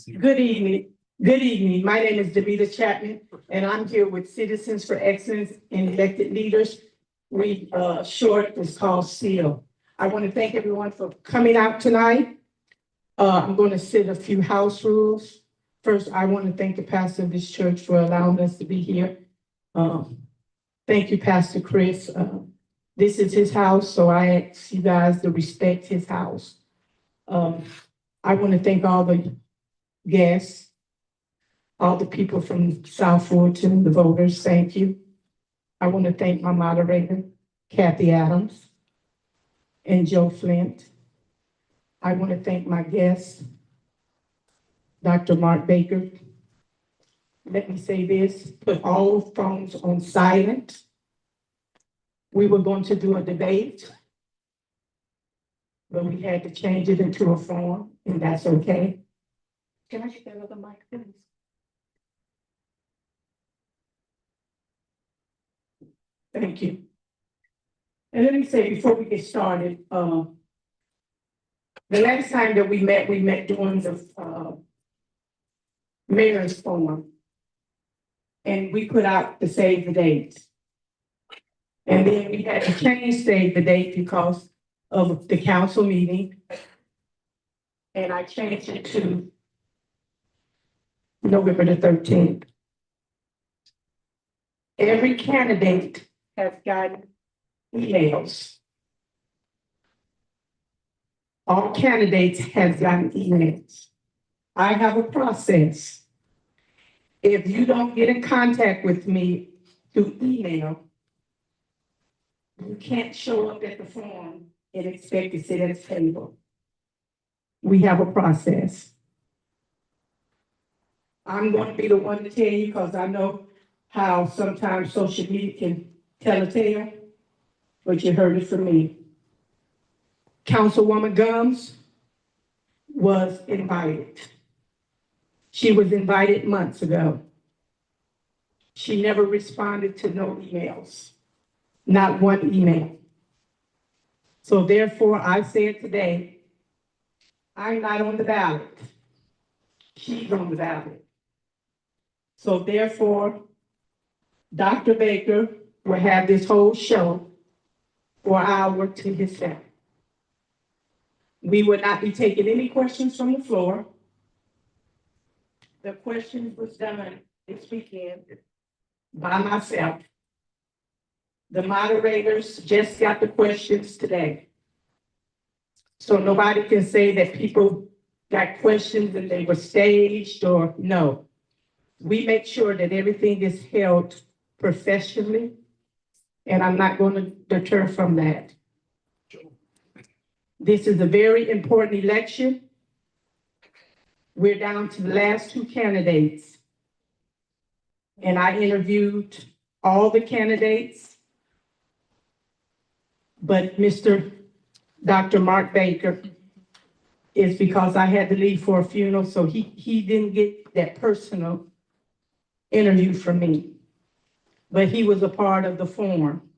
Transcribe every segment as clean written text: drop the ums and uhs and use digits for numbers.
Good evening. Good evening. My name is Damita Chatman, and I'm here with Citizens for Excellence and Elected Leaders. We, short is called C.E.E.L. I want to thank everyone for coming out tonight. I'm going to set a few house rules. First, I want to thank the pastor of this church for allowing us to be here. Thank you, Pastor Chris. This is his house, so I ask you guys to respect his house. I want to thank all the guests, all the people from South Fulton, the voters, thank you. I want to thank my moderator, Kathy Adams, and Joe Flint. I want to thank my guest, Dr. Mark Baker. Let me say this, put all phones on silent. We were going to do a debate, but we had to change it into a forum, and that's okay. Can I get that other mic, please? Thank you. And let me say, before we get started, the last time that we met during the mayor's forum. And we put out the save the date. And then we had to change save the date because of the council meeting. And I changed it to November the 13th. Every candidate has gotten emails. All candidates have gotten emails. I have a process. If you don't get in contact with me through email, you can't show up at the forum and expect to sit at the table. We have a process. I'm going to be the one to tell you because I know how sometimes social media can tell a tale, but you heard it from me. Councilwoman Gums was invited. She was invited months ago. She never responded to no emails, not one email. So therefore, I said today, I'm not on the ballot. She's on the ballot. So therefore, Dr. Baker will have this whole show for an hour to himself. We will not be taking any questions from the floor. The questions was done this weekend by myself. The moderators just got the questions today. So nobody can say that people got questions and they were staged or no. We make sure that everything is held professionally, and I'm not going to deter from that. This is a very important election. We're down to the last two candidates. And I interviewed all the candidates, but Dr. Mark Baker is because I had to leave for a funeral, so he didn't get that personal interview from me. But he was a part of the forum.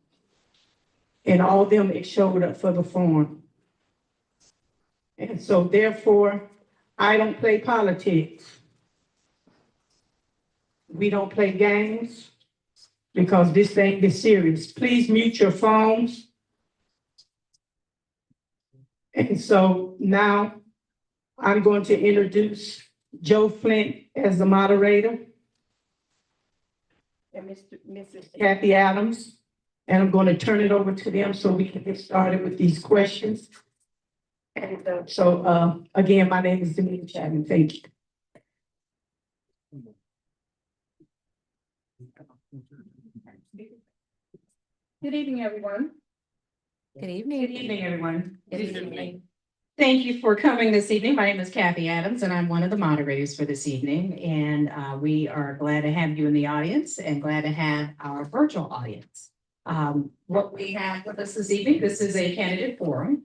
And all of them showed up for the forum. And so therefore, I don't play politics. We don't play games because this thing is serious. Please mute your phones. And so now I'm going to introduce Joe Flint as the moderator and Mrs. Kathy Adams. And I'm going to turn it over to them so we can get started with these questions. And again, my name is Damita Chatman. Thank you. Good evening, everyone. Good evening. Good evening, everyone. Good evening. Thank you for coming this evening. My name is Kathy Adams, and I'm one of the moderators for this evening. And we are glad to have you in the audience and glad to have our virtual audience. What we have with us this evening, this is a candidate forum.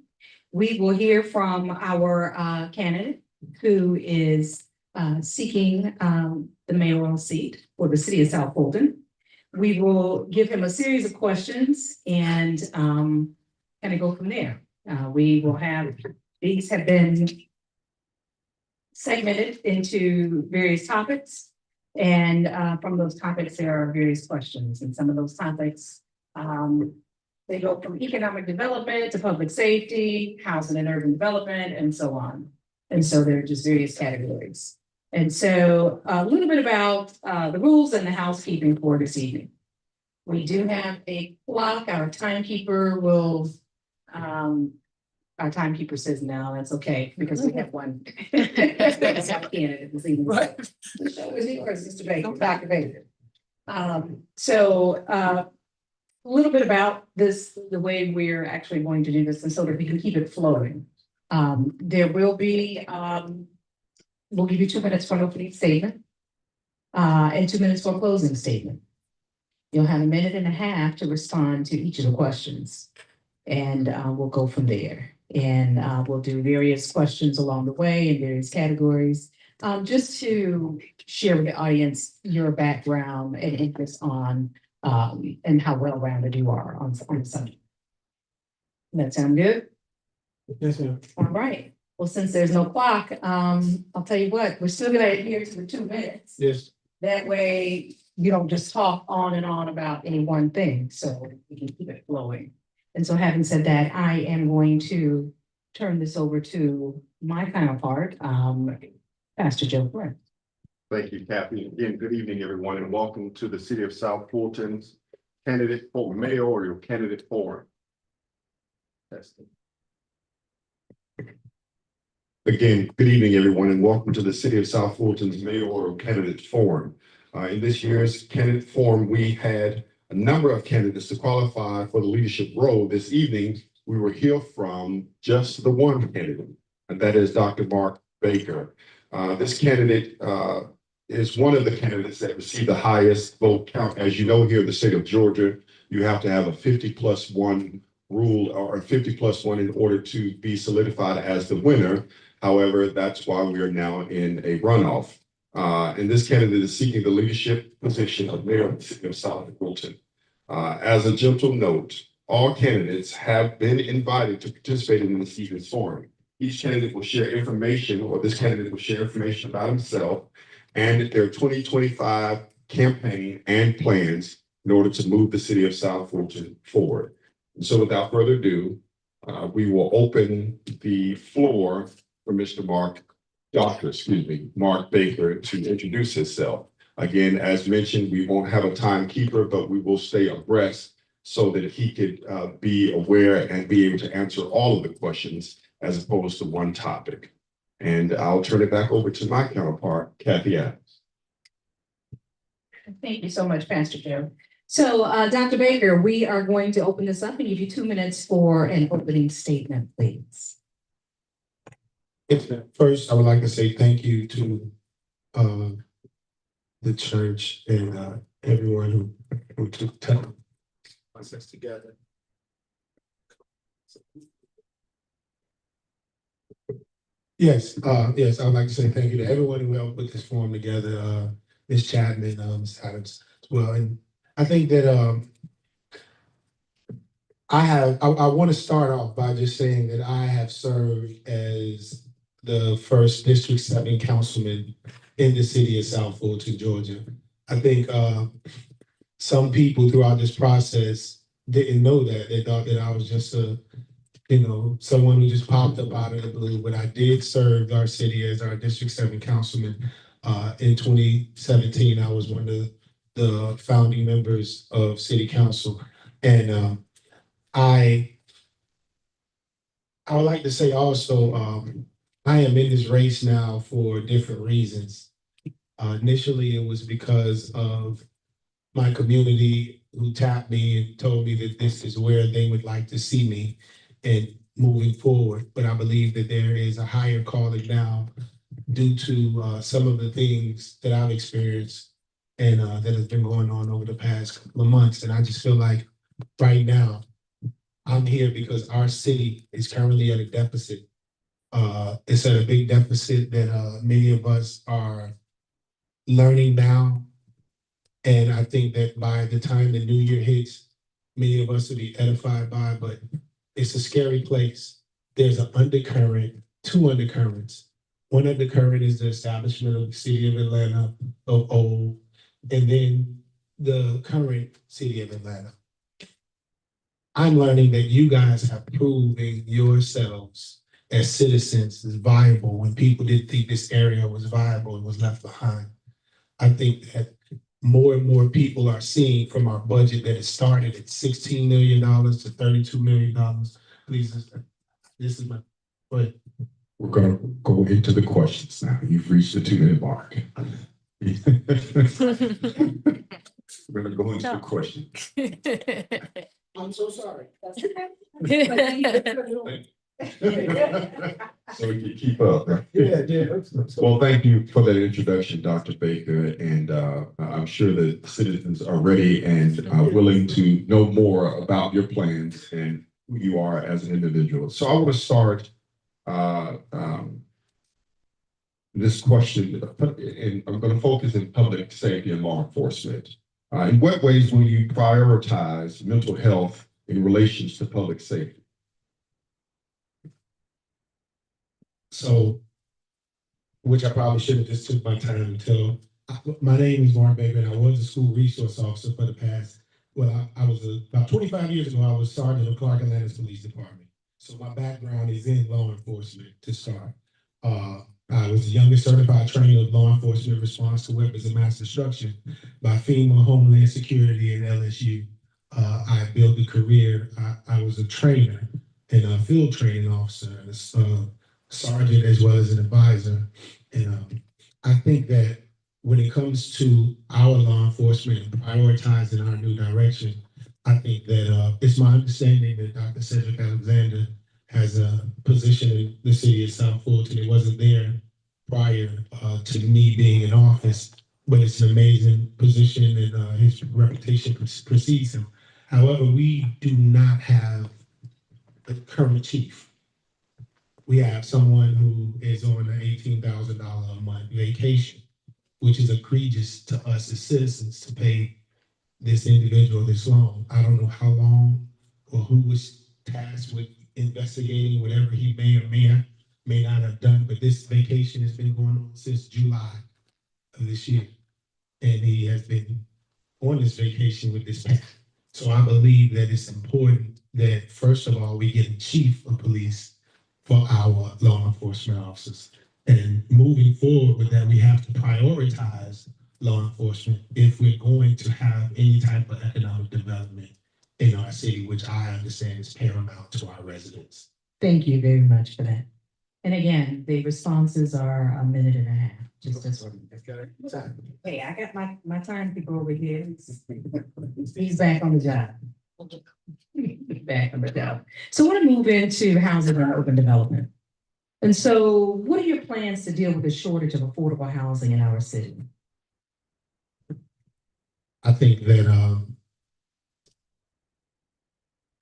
We will hear from our candidate who is seeking the mayoral seat for the City of South Fulton. We will give him a series of questions and kind of go from there. We will have, these have been segmented into various topics. And from those topics, there are various questions. And some of those topics, they go from economic development to public safety, housing and urban development, and so on. And so there are just various categories. And so a little bit about the rules and the housekeeping for this evening. We do have a clock. Our timekeeper will, our timekeeper says no, that's okay, because we have one. Candidate this evening. Right. That was yours, Mr. Baker, Dr. Baker. So a little bit about this, the way we're actually going to do this, and so that we can keep it flowing. There will be, we'll give you 2 minutes for an opening statement, and 2 minutes for a closing statement. You'll have 1.5 minutes to respond to each of the questions, and we'll go from there. And we'll do various questions along the way in various categories, just to share with the audience your background and interest on and how well-rounded you are on the subject. That sound good? Yes, ma'am. All right. Well, since there's no clock, I'll tell you what, we're still gonna adhere to the 2 minutes. Yes. That way you don't just talk on and on about any one thing, so we can keep it flowing. And so having said that, I am going to turn this over to my counterpart, Pastor Joe Brett. Thank you, Kathy. Again, good evening, everyone, and welcome to the City of South Fulton's candidate for mayoral candidate forum. Testing. Again, good evening, everyone, and welcome to the City of South Fulton's mayoral candidate forum. In this year's candidate forum, we had a number of candidates to qualify for the leadership role. This evening, we will hear from just the one candidate, and that is Dr. Mark Baker. This candidate is one of the candidates that received the highest vote count. As you know, here in the state of Georgia, you have to have a 50+1 rule or a 50+1 in order to be solidified as the winner. However, that's why we are now in a runoff. And this candidate is seeking the leadership position of mayor of the City of South Fulton. As a gentle note, all candidates have been invited to participate in this evening's forum. Each candidate will share information, or this candidate will share information about himself and their 2025 campaign and plans in order to move the City of South Fulton forward. And so without further ado, we will open the floor for Mr. Mark Baker to introduce himself. Again, as mentioned, we won't have a timekeeper, but we will stay abreast so that he could be aware and be able to answer all of the questions as opposed to one topic. And I'll turn it back over to my counterpart, Kathy Adams. Thank you so much, Pastor Joe. So, Dr. Baker, we are going to open this up and give you 2 minutes for an opening statement, please. First, I would like to say thank you to the church and everyone who took time to put us together. Yes, I would like to say thank you to everyone who helped put this forum together, Ms. Chatman, Ms. Adams as well. And I think that I want to start off by just saying that I have served as the first District 7 councilman in the City of South Fulton, Georgia. I think some people throughout this process didn't know that. They thought that I was just someone who just popped up out of the blue, but I did serve our city as our District 7 councilman. In 2017, I was one of the founding members of City Council. And I would like to say also, I am in this race now for different reasons. Initially, it was because of my community who tapped me and told me that this is where they would like to see me and moving forward. But I believe that there is a higher calling now due to some of the things that I've experienced and that has been going on over the past couple of months. And I just feel like right now, I'm here because our city is currently at a deficit. It's at a big deficit that many of us are learning now. And I think that by the time the new year hits, many of us will be edified by, but it's a scary place. There's an undercurrent, two undercurrents. One of the current is the establishment of the City of Atlanta of old, and then the current City of Atlanta. I'm learning that you guys have proven yourselves as citizens is viable when people didn't think this area was viable and was left behind. I think that more and more people are seeing from our budget that it started at $16 million to $32 million. Please, this is my, but We're gonna go into the questions now. You've reached the 2-minute mark. We're gonna go into the question. I'm so sorry. So we can keep up. Yeah. Well, thank you for that introduction, Dr. Baker, and I'm sure that citizens are ready and willing to know more about your plans and who you are as an individual. So I want to start this question, and I'm going to focus in public safety and law enforcement. In what ways will you prioritize mental health in relations to public safety? So, which I probably should have just took my time to tell. My name is Mark Baker, and I was a school resource officer for the past, I was about 25 years ago, I was sergeant of Clark Atlanta's police department. So my background is in law enforcement to start. I was the youngest certified trainer of law enforcement response to weapons of mass destruction by FEMA, Homeland Security, and LSU. I built a career. I was a trainer and a field training officer, and a sergeant as well as an advisor. And I think that when it comes to our law enforcement and prioritizing our new direction, I think that it's my understanding that Dr. Cedric Alexander has a position in the City of South Fulton. It wasn't there prior to me being in office, but it's an amazing position, and his reputation precedes him. However, we do not have a current chief. We have someone who is on an $18,000 a month vacation, which is egregious to us as citizens to pay this individual this long. I don't know how long or who was tasked with investigating whatever he may or may not have done, but this vacation has been going on since July of this year. And he has been on this vacation with this man. So I believe that it's important that, first of all, we get a chief of police for our law enforcement officers. And moving forward with that, we have to prioritize law enforcement if we're going to have any type of economic development in our city, which I understand is paramount to our residents. Thank you very much for that. And again, the responses are 1.5 minutes. Just this one. Hey, I got my timekeeper over here. He's back on the job. Back on the job. So I want to move into housing and urban development. And so what are your plans to deal with the shortage of affordable housing in our city? I think that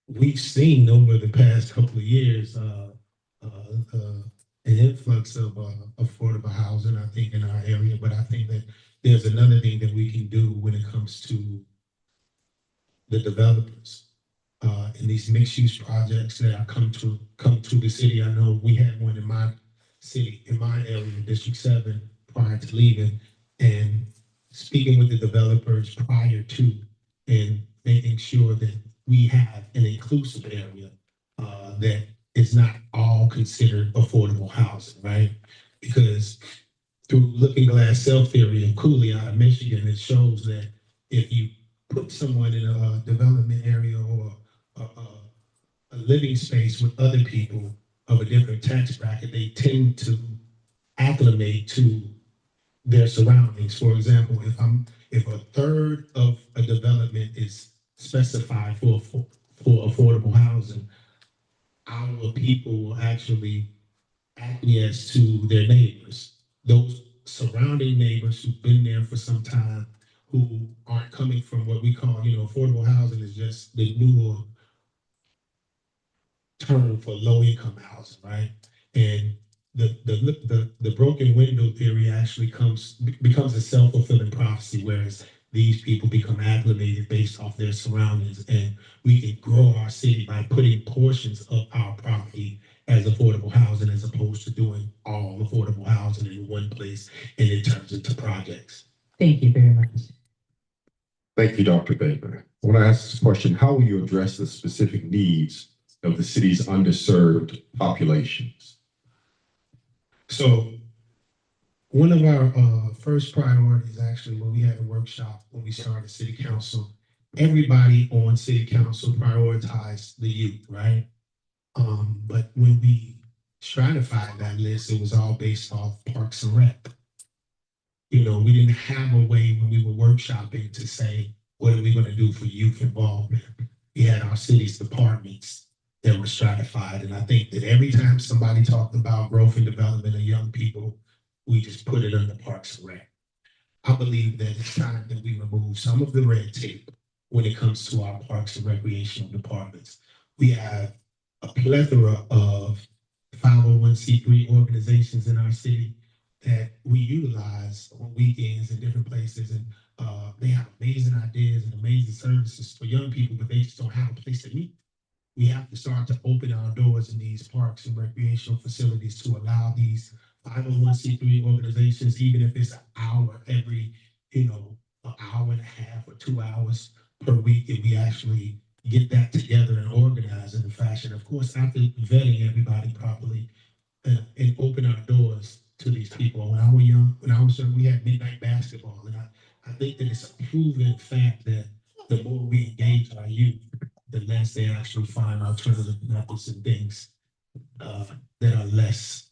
we've seen over the past couple of years an influx of affordable housing, I think, in our area. But I think that there's another thing that we can do when it comes to the developers in these mixed-use projects that are come to the city. I know we had one in my city, in my area, District 7, prior to leaving, and speaking with the developers prior to, and making sure that we have an inclusive area that is not all considered affordable housing, right? Because through Looking Glass Cell Theory of Cooley out of Michigan, it shows that if you put someone in a development area or a living space with other people of a different tax bracket, they tend to acclimate to their surroundings. For example, if a third of a development is specified for affordable housing, our people will actually acquiesce to their neighbors, those surrounding neighbors who've been there for some time, who aren't coming from what we call, affordable housing is just the newer term for low-income housing, right? And the broken window theory actually becomes a self-fulfilling prophecy, whereas these people become acclimated based off their surroundings, and we can grow our city by putting portions of our property as affordable housing as opposed to doing all affordable housing in one place and it turns into projects. Thank you very much. Thank you, Dr. Baker. I want to ask this question: how will you address the specific needs of the city's underserved populations? So one of our first priorities, actually, when we had a workshop, when we started city council, everybody on city council prioritized the youth, right? But when we stratified that list, it was all based off Parks and Rec. You know, we didn't have a way when we were workshopping to say, what are we going to do for youth involvement? We had our city's departments that were stratified. And I think that every time somebody talked about growth and development of young people, we just put it under Parks and Rec. I believe that it's time that we remove some of the red tape when it comes to our parks and recreational departments. We have a plethora of 501c3 organizations in our city that we utilize on weekends in different places, and they have amazing ideas and amazing services for young people, but they just don't have a place to meet. We have to start to open our doors in these parks and recreational facilities to allow these 501c3 organizations, even if it's an hour every, an hour and a half or 2 hours per week, and we actually get that together and organize in a fashion, of course, after vetting everybody properly, and open our doors to these people. When I was young, we had midnight basketball, and I think that it's a proven fact that the more we engage our youth, the less they actually find alternative methods and things that are less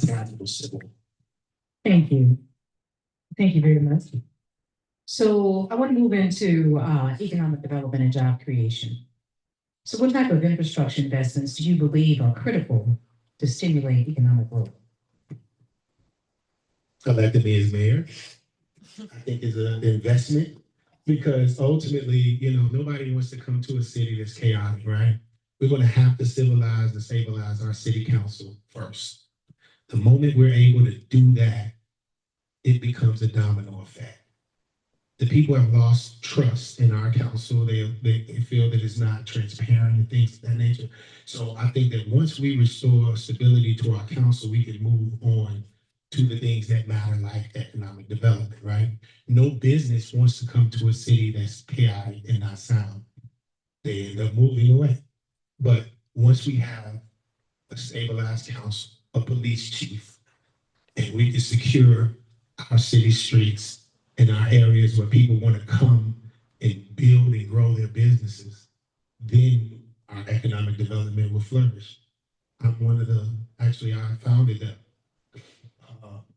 hazardous. Thank you. Thank you very much. So I want to move into economic development and job creation. So what type of infrastructure investments do you believe are critical to stimulate economic growth? Elected me as mayor, I think is an investment, because ultimately, nobody wants to come to a city that's chaotic, right? We're going to have to civilize and stabilize our city council first. The moment we're able to do that, it becomes a domino effect. The people have lost trust in our council. They feel that it's not transparent and things of that nature. So I think that once we restore stability to our council, we can move on to the things that matter, like economic development, right? No business wants to come to a city that's chaotic and not sound. They end up moving away. But once we have a stabilized council, a police chief, and we can secure our city streets in our areas where people want to come and build and grow their businesses, then our economic development will flourish. I founded the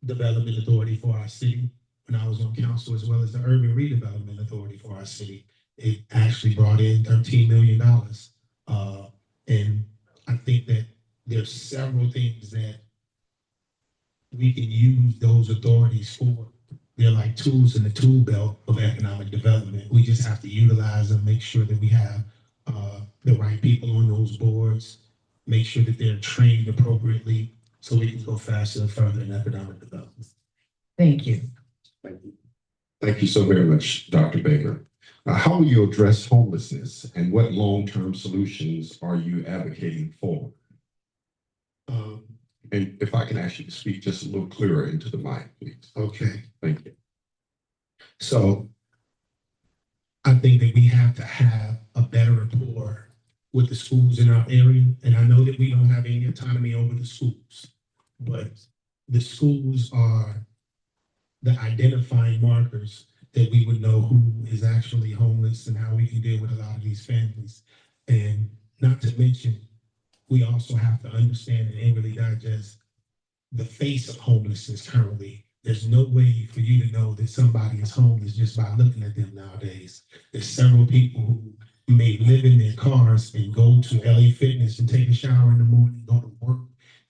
development authority for our city when I was on council, as well as the urban redevelopment authority for our city. It actually brought in $13 million. And I think that there's several things that we can use those authorities for. They're like tools in the tool belt of economic development. We just have to utilize them, make sure that we have the right people on those boards, make sure that they're trained appropriately so we can go faster and further in economic development. Thank you. Thank you. Thank you so very much, Dr. Baker. How will you address homelessness, and what long-term solutions are you advocating for? And if I can ask you to speak just a little clearer into the mic, please. Okay. Thank you. So I think that we have to have a better rapport with the schools in our area. And I know that we don't have any autonomy over the schools, but the schools are the identifying markers that we would know who is actually homeless and how we can deal with a lot of these families. And not to mention, we also have to understand and inwardly digest the face of homelessness currently. There's no way for you to know that somebody is homeless just by looking at them nowadays. There's several people who may live in their cars and go to LA Fitness and take a shower in the morning, go to work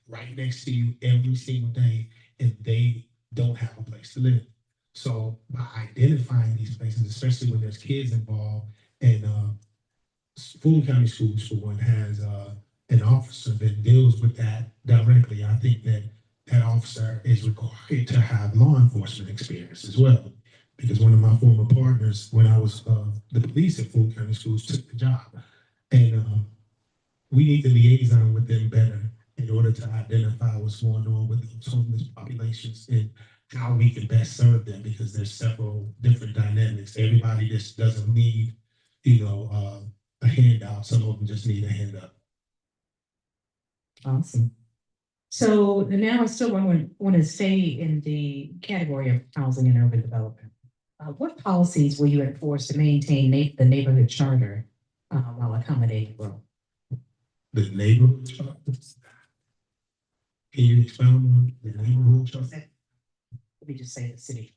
right next to you every single day, and they don't have a place to live. So by identifying these places, especially when there's kids involved, and Fulton County Schools, for one, has an officer that deals with that directly. I think that that officer is required to have law enforcement experience as well, because one of my former partners, when I was the police at Fulton County Schools, took the job. And we need to liaison with them better in order to identify what's going on with those homeless populations and how we can best serve them, because there's several different dynamics. Everybody just doesn't need, a handout. Some of them just need a handout. Awesome. So now I still want to stay in the category of housing and urban development. What policies will you enforce to maintain the neighborhood charter while accommodating growth? The neighborhood chart. Can you expound on the neighborhood chart? Let me just say the city.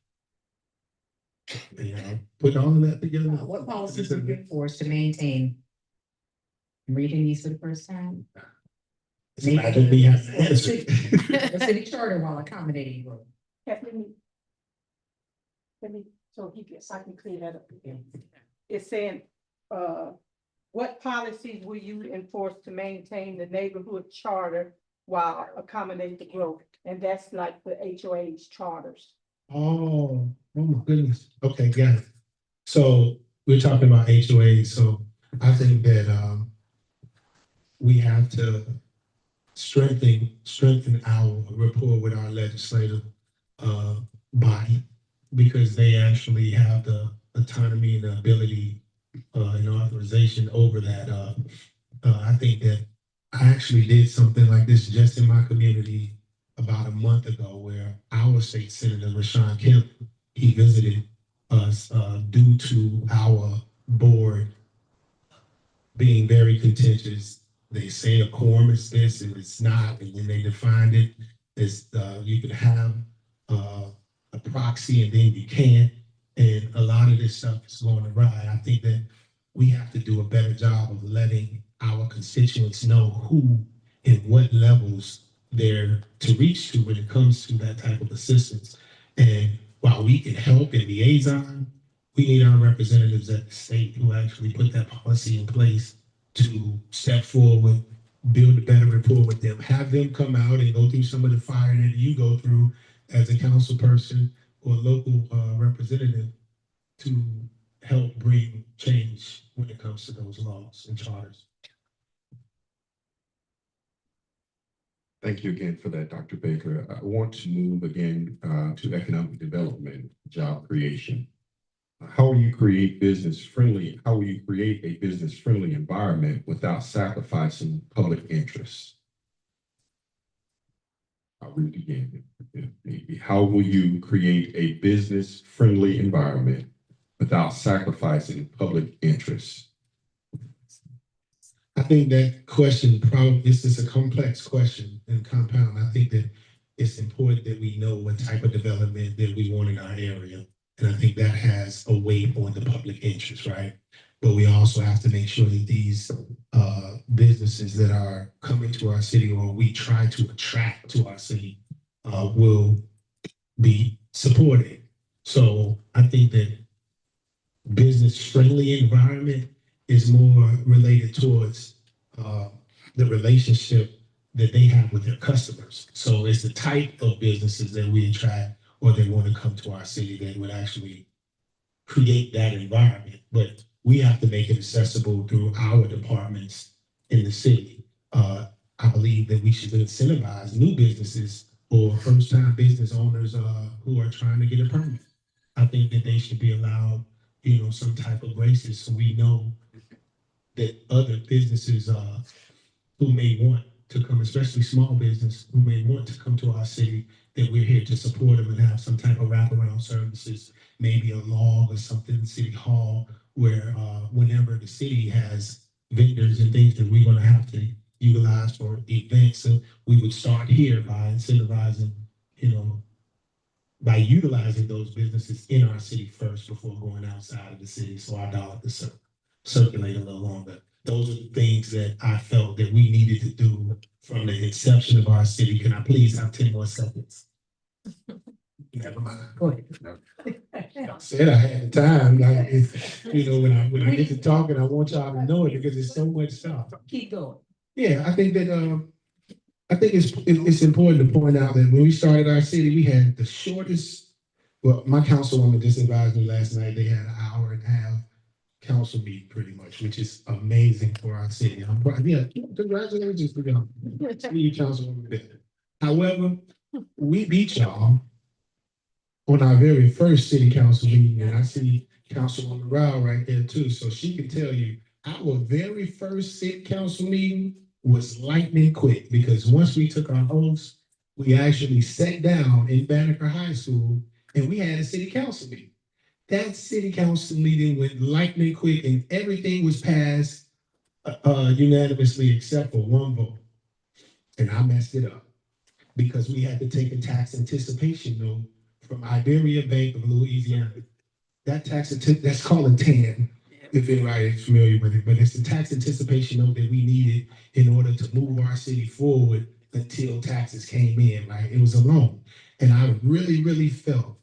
Yeah, put all of that together. What policies will you enforce to maintain? I'm reading these for the first time. Imagine me having to answer. The city charter while accommodating growth. So I can clear that up again. It's saying, what policies will you enforce to maintain the neighborhood charter while accommodating the growth? And that's like the HOA's charters. Oh my goodness. Okay, got it. So we're talking about HOA. So I think that we have to strengthen our rapport with our legislative body, because they actually have the autonomy and the ability and authorization over that. I think that I actually did something like this just in my community about a month ago, where our state senator, Rashawn Kemp, he visited us due to our board being very contentious. They say a quorum is this and it's not, and then they defined it as you could have a proxy and then you can't, and a lot of this stuff is going awry. I think that we have to do a better job of letting our constituents know who and what levels they're to reach to when it comes to that type of assistance. And while we can help and liaison, we need our representatives at the state who actually put that policy in place to step forward, build a better rapport with them, have them come out and go through some of the fire that you go through as a council person or local representative to help bring change when it comes to those laws and charters. Thank you again for that, Dr. Baker. I want to move again to economic development, job creation. How will you create how will you create a business-friendly environment without sacrificing public interest? I'll read it again. How will you create a business-friendly environment without sacrificing public interest? I think that question this is a complex question and compound. I think that it's important that we know what type of development that we want in our area. And I think that has a weight on the public interest, right? But we also have to make sure that these businesses that are coming to our city, or we try to attract to our city, will be supported. So I think that business-friendly environment is more related towards the relationship that they have with their customers. So it's the type of businesses that we attract or they want to come to our city that would actually create that environment. But we have to make it accessible through our departments in the city. I believe that we should incentivize new businesses or first-time business owners who are trying to get a permit. I think that they should be allowed, some type of graces, so we know that other businesses who may want to come, especially small business, who may want to come to our city, that we're here to support them and have some type of wraparound services, maybe a log or something in City Hall, where whenever the city has vendors and things that we're going to have to utilize for events, so we would start here by incentivizing, by utilizing those businesses in our city first before going outside of the city, so our dollar could circulate a little longer. Those are the things that I felt that we needed to do from the inception of our city. Can I please have 10 more seconds? Never mind. Go ahead. I said I had time. Like, when I get to talking, I want y'all to know it because there's so much stuff. Keep going. Yeah, I think that it's important to point out that when we started our city, we had the shortest. Well, my councilwoman just advised me last night they had an hour and a half council meeting pretty much, which is amazing for our city. I'm proud, yeah, congratulations to y'all. City Councilwoman there. However, we beat y'all on our very first city council meeting, and I see Councilwoman Mayoral right there too, so she can tell you, our very first city council meeting was lightning quick, because once we took our oaths, we actually sat down in Banneker High School and we had a city council meeting. That city council meeting went lightning quick and everything was passed unanimously except for one vote. And I messed it up because we had to take a tax anticipation note from Iberia Bank of Louisiana. That that's called a TAN, if anybody is familiar with it, but it's the tax anticipation note that we needed in order to move our city forward until taxes came in, right? It was a loan. And I really, really felt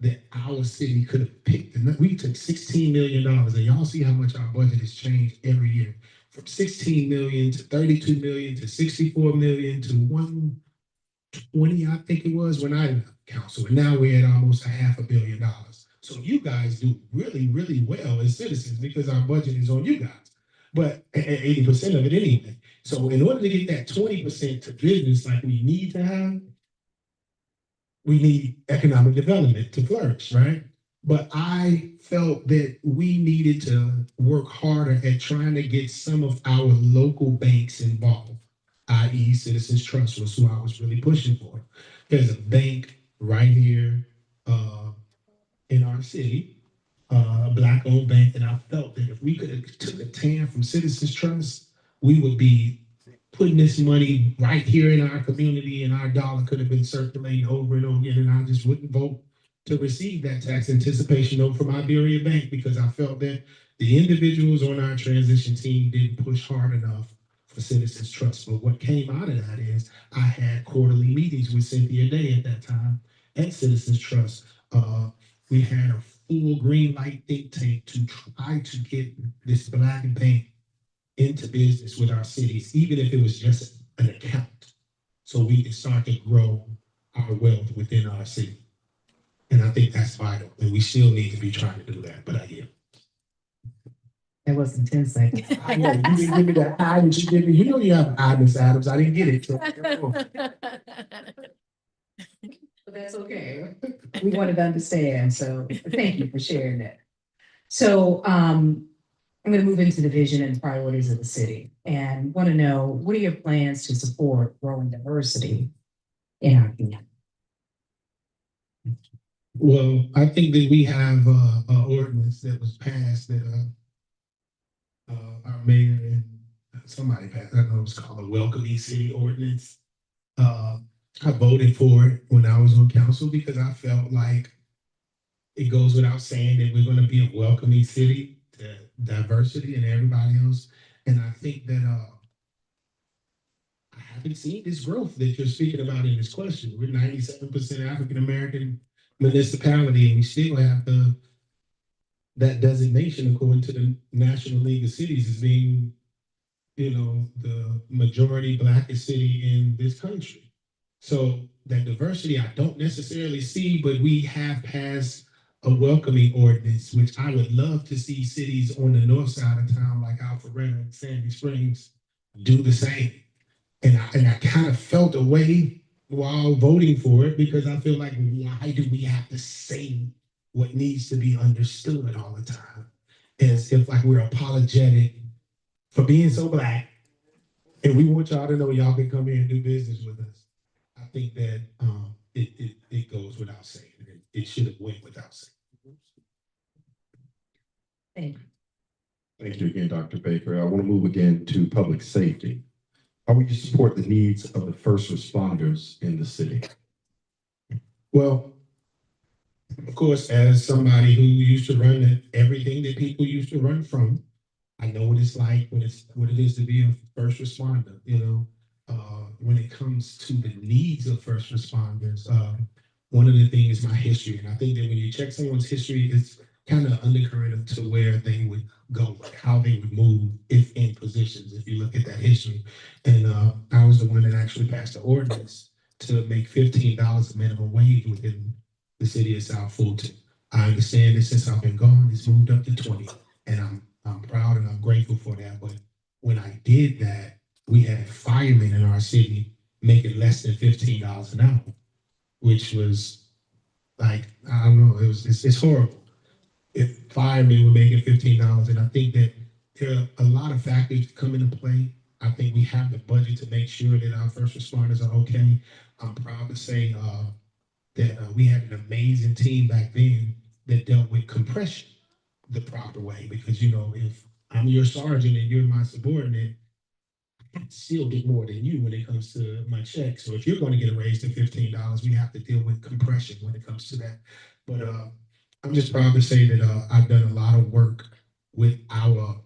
that our city could have picked, we took $16 million, and y'all see how much our budget has changed every year. From 16 million to 32 million to 64 million to 120, I think it was when I left council. And now we're at almost $500 million. So you guys do really, really well as citizens because our budget is on you guys. But 80% of it anyway. So in order to get that 20% to business like we need to have, we need economic development to flourish, right? But I felt that we needed to work harder at trying to get some of our local banks involved, i.e. Citizens Trust was who I was really pushing for. There's a bank right here in our city, a Black-owned bank, and I felt that if we could have took a TAN from Citizens Trust, we would be putting this money right here in our community, and our dollar could have been circulating over and over again, and I just wouldn't vote to receive that tax anticipation note from Iberia Bank because I felt that the individuals on our transition team didn't push hard enough for Citizens Trust. But what came out of that is I had quarterly meetings with Cynthia Day at that time at Citizens Trust. We had a full green light think tank to try to get this Black bank into business with our cities, even if it was just an account, so we can start to grow our wealth within our city. And I think that's vital, and we still need to be trying to do that, but I hear. It wasn't 10 seconds. I know, you didn't give me that eye that you gave me. You know you have an eye, Miss Adams. I didn't get it. So, But that's okay. We wanted to understand, so thank you for sharing that. So I'm going to move into the vision and priorities of the city and want to know, what are your plans to support growing diversity in our community? well, I think that we have an ordinance that was passed that our mayor and somebody passed. I don't know, it was called a Welcoming City Ordinance. I voted for it when I was on council because I felt like it goes without saying that we're going to be a welcoming city to diversity and everybody else. And I think that I haven't seen this growth that you're speaking about in this question. We're 97% African-American municipality, and we still have that designation according to the National League of Cities as being, the majority Blackest city in this country. So that diversity I don't necessarily see, but we have passed a welcoming ordinance, which I would love to see cities on the north side of town like Alpharetta and Sandy Springs do the same. And I kind of felt a way while voting for it because I feel like, why do we have to say what needs to be understood all the time? As if like we're apologetic for being so Black, and we want y'all to know y'all can come here and do business with us. I think that it goes without saying. It should have went without saying. Thank you. Thank you again, Dr. Baker. I want to move again to public safety. How will you support the needs of the first responders in the city? Well, of course, as somebody who used to run everything that people used to run from, I know what it's like, what it is to be a first responder, when it comes to the needs of first responders. One of the things is my history. And I think that when you check someone's history, it's kind of undercurrent to where they would go, like how they would move if in positions, if you look at that history. And I was the one that actually passed the ordinance to make $15 a minimum wage within the city of South Fulton. I understand that since I've been gone, it's moved up to 20. And I'm I'm proud and I'm grateful for that. But when I did that, we had firemen in our city making less than $15 an hour, which was like, I don't know, it's horrible. If firemen were making $15, and I think that there are a lot of factors that come into play. I think we have the budget to make sure that our first responders are okay. I'm proud to say that we had an amazing team back then that dealt with compression the proper way. Because, you know, if I'm your sergeant and you're my subordinate, I still get more than you when it comes to my check. So if you're going to get a raise to $15, we have to deal with compression when it comes to that. But I'm just proud to say that I've done a lot of work with our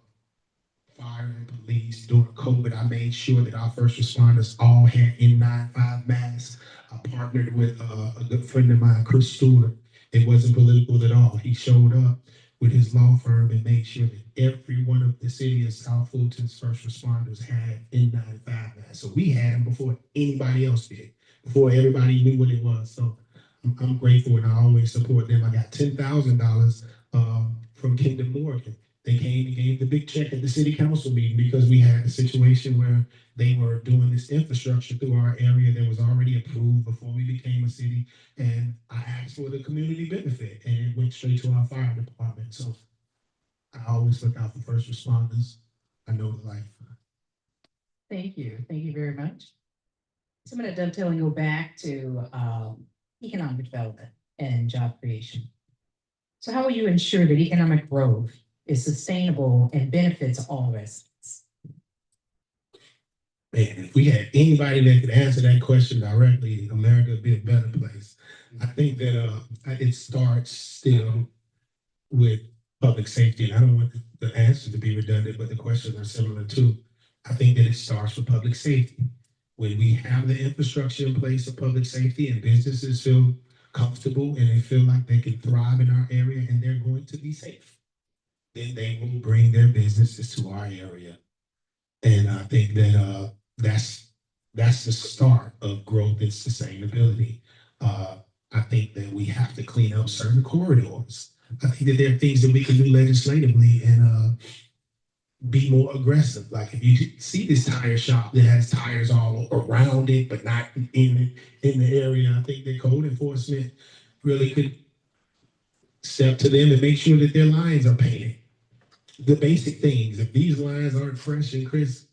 fire and police during COVID. I made sure that our first responders all had N95 masks. I partnered with a good friend of mine, Chris Stewart. It wasn't political at all. He showed up with his law firm and made sure that every one of the city of South Fulton's first responders had N95 masks. So we had them before anybody else did, before everybody knew what it was. So I'm grateful and I always support them. I got $10,000 from Kingdom Morgan. They came and gave the big check at the city council meeting because we had a situation where they were doing this infrastructure through our area that was already approved before we became a city. And I asked for the community benefit and it went straight to our fire department. So I always look out for first responders. I know the life. Thank you. Thank you very much. So I'm going to dovetail and go back to economic development and job creation. So how will you ensure that economic growth is sustainable and benefits all residents? Man, if we had anybody that could answer that question directly, America would be a better place. I think that it starts still with public safety. And I don't want the answer to be redundant, but the questions are similar too. I think that it starts with public safety. When we have the infrastructure in place of public safety and businesses feel comfortable and they feel like they can thrive in our area and they're going to be safe, then they will bring their businesses to our area. And I think that that's the start of growth and sustainability. I think that we have to clean up certain corridors. I think that there are things that we can do legislatively and be more aggressive. Like if you see this tire shop that has tires all around it, but not in the area, I think that code enforcement really could step to them and make sure that their lines are painted. The basic things. If these lines aren't fresh and crisp,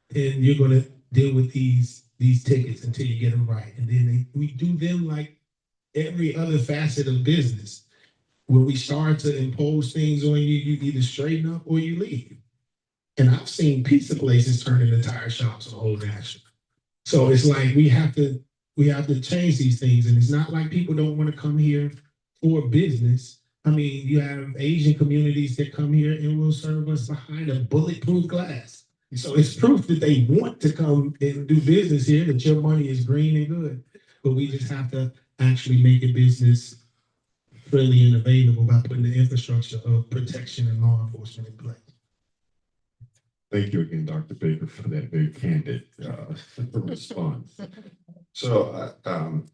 then you're going to deal with these tickets until you get them right. And then we do them like every other facet of business. When we start to impose things on you, you either straighten up or you leave. And I've seen pizza places turn into tire shops on Old National. So it's like we have to change these things. And it's not like people don't want to come here for business. I mean, you have Asian communities that come here and will serve us behind a bulletproof glass. So it's proof that they want to come and do business here, that your money is green and good. But we just have to actually make it business friendly and available by putting the infrastructure of protection and law enforcement in place. Thank you again, Dr. Baker, for that very candid response. So I'm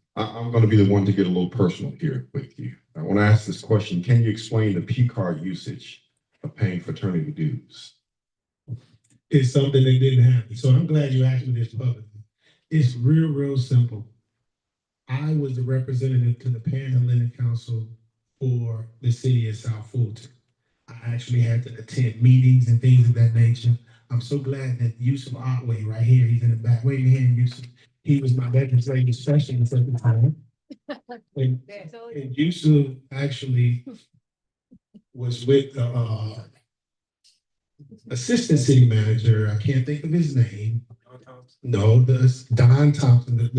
going to be the one to get a little personal here with you. I want to ask this question. Can you explain the P card usage of paying fraternity dues? It's something that didn't happen. So I'm glad you asked me this publicly. It's real simple. I was the representative to the Panhandling Council for the city of South Fulton. I actually had to attend meetings and things of that nature. I'm so glad that Yusuf Otway right here, he's in the back. Wave your hand, Yusuf. He was my legislative specialist at the time. And Yusuf actually was with the assistant city manager. I can't think of his name. No, Don Thompson.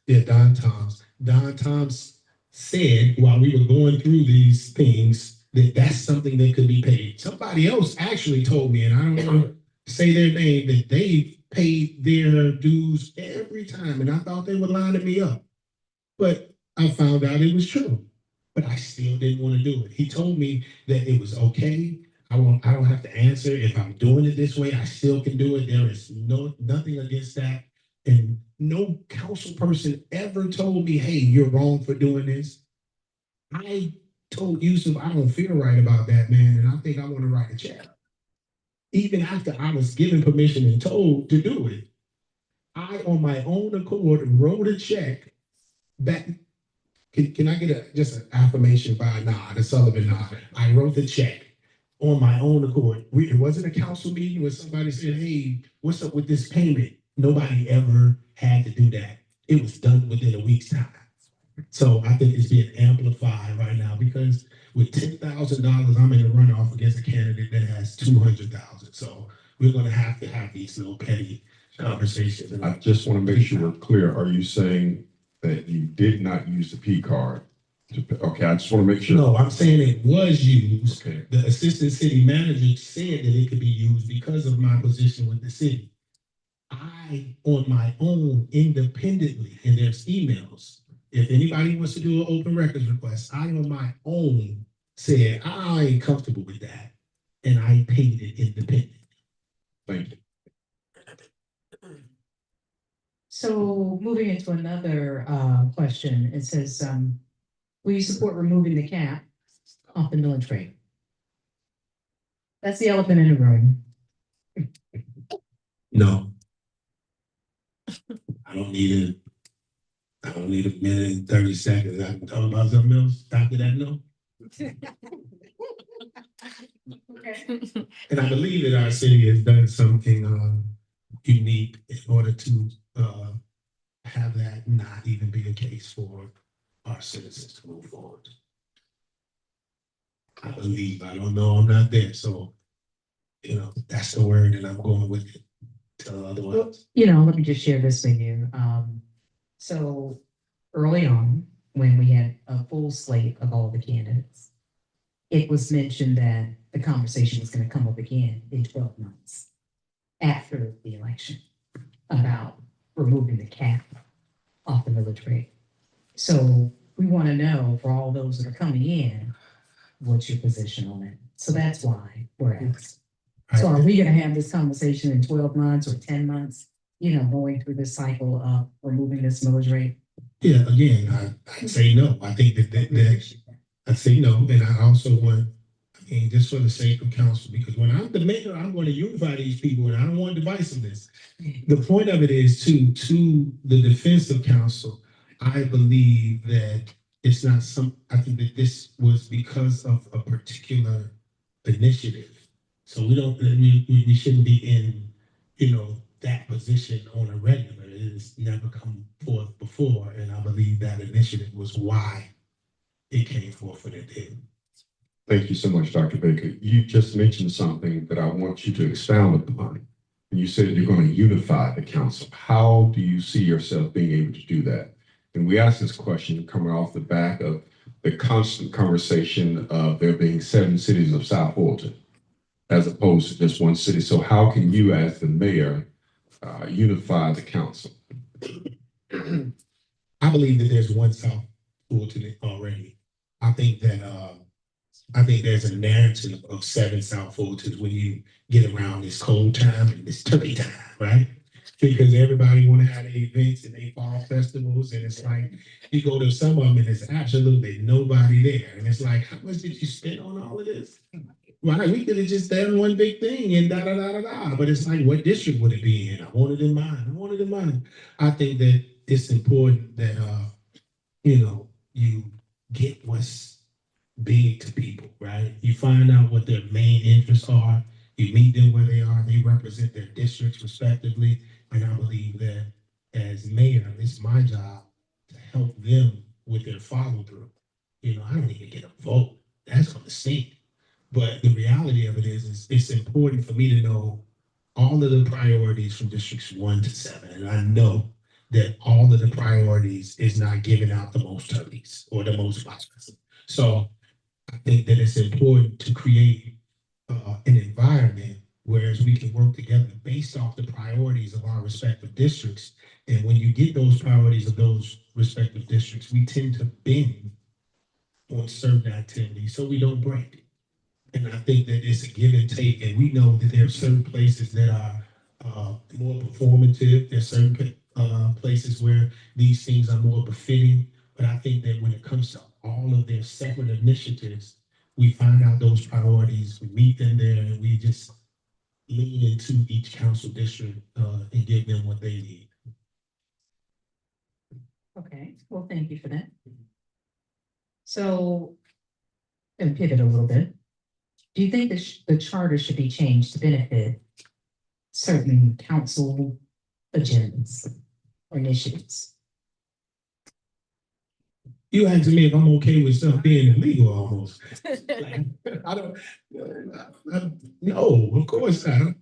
Don Thompson. Don Thompson said while we were going through these things that that's something that could be paid. Somebody else actually told me, and I don't want to say their name, that they paid their dues every time, and I thought they were lining me up. But I found out it was true. But I still didn't want to do it. He told me that it was okay. I don't have to answer. If I'm doing it this way, I still can do it. There is nothing against that. And no council person ever told me, hey, you're wrong for doing this. I told Yusuf, I don't feel right about that, man, and I think I want to write a check. Even after I was given permission and told to do it, I, on my own accord, wrote a check back. Can I get just an affirmation by a nod, a Sullivan nod? I wrote the check on my own accord. It wasn't a council meeting where somebody said, hey, what's up with this payment? Nobody ever had to do that. It was done within a week's time. So I think it's being amplified right now because with $10,000, I'm in a runoff against a candidate that has 200,000. So we're going to have these little petty conversations. And I just want to make sure we're clear. Are you saying that you did not use the P card? Okay, I just want to make sure. No, I'm saying it was used. Okay. The assistant city manager said that it could be used because of my position with the city. I, on my own, independently, and there's emails, if anybody wants to do an open records request, I on my own said, I ain't comfortable with that. And I paid it independently. Thank you. So moving into another question, it says, will you support removing the cap off the millage rate? That's the elephant in the room. No. I don't need a minute and 30 seconds. I can talk about something else after that, no? Okay. And I believe that our city has done something unique in order to have that not even be the case for our citizens to move forward. I believe, I don't know, I'm not there, so, that's the word and I'm going with it till otherwise. Let me just share this with you. So early on, when we had a full slate of all the candidates, it was mentioned that the conversation was going to come up again in 12 months after the election about removing the cap off the millage rate. So we want to know for all those that are coming in, what's your position on it? So that's why we're asking. So are we going to have this conversation in 12 months or 10 months, going through this cycle of removing this millage rate? Yeah, again, I say no. I think that I say no, and I also want, just for the sake of council, because when I'm the mayor, I'm going to unify these people, and I don't want divisiveness. The point of it is to the defense of council. I believe that it's not I think that this was because of a particular initiative. So we shouldn't be in, that position on a regular. It has never come forth before, and I believe that initiative was why it came forth when it did. Thank you so much, Dr. Baker. You just mentioned something that I want you to expound upon. You said you're going to unify the council. How do you see yourself being able to do that? And we asked this question coming off the back of the constant conversation of there being 7 cities of South Fulton, as opposed to just one city. So how can you, as the mayor, unify the council? I believe that there's one South Fulton already. I think there's a narrative of 7 South Fultons when you get around this cold time and this turkey time, right? Because everybody want to have their events and their fall festivals, and it's like you go to some of them and there's absolutely nobody there, and it's like, how much did you spend on all of this? Right, we could have just done one big thing and da da da da da. But it's like, what district would it be in? I want it in mine. I think that it's important that you get what's big to people, right? You find out what their main interests are. You meet them where they are. They represent their districts respectively. And I believe that as mayor, it's my job to help them with their follow through. I don't even get a vote. That's on the state. But the reality of it is it's important for me to know all of the priorities from districts 1 to 7. And I know that all of the priorities is not giving out the most turkeys or the most boxes. So I think that it's important to create an environment whereas we can work together based off the priorities of our respective districts. And when you get those priorities of those respective districts, we tend to bend on certain activities so we don't break. And I think that it's a give and take, and we know that there are certain places that are more performative. There's certain places where these things are more befitting. But I think that when it comes to all all of their separate initiatives, we find out those priorities, we meet them there, and we just lean into each council district and give them what they need. Okay, well, thank you for that. So, and pivot a little bit. Do you think the charter should be changed to benefit certain council agendas or initiatives? You asked me if I'm okay with stuff being illegal almost. Like, I don't, no, of course not.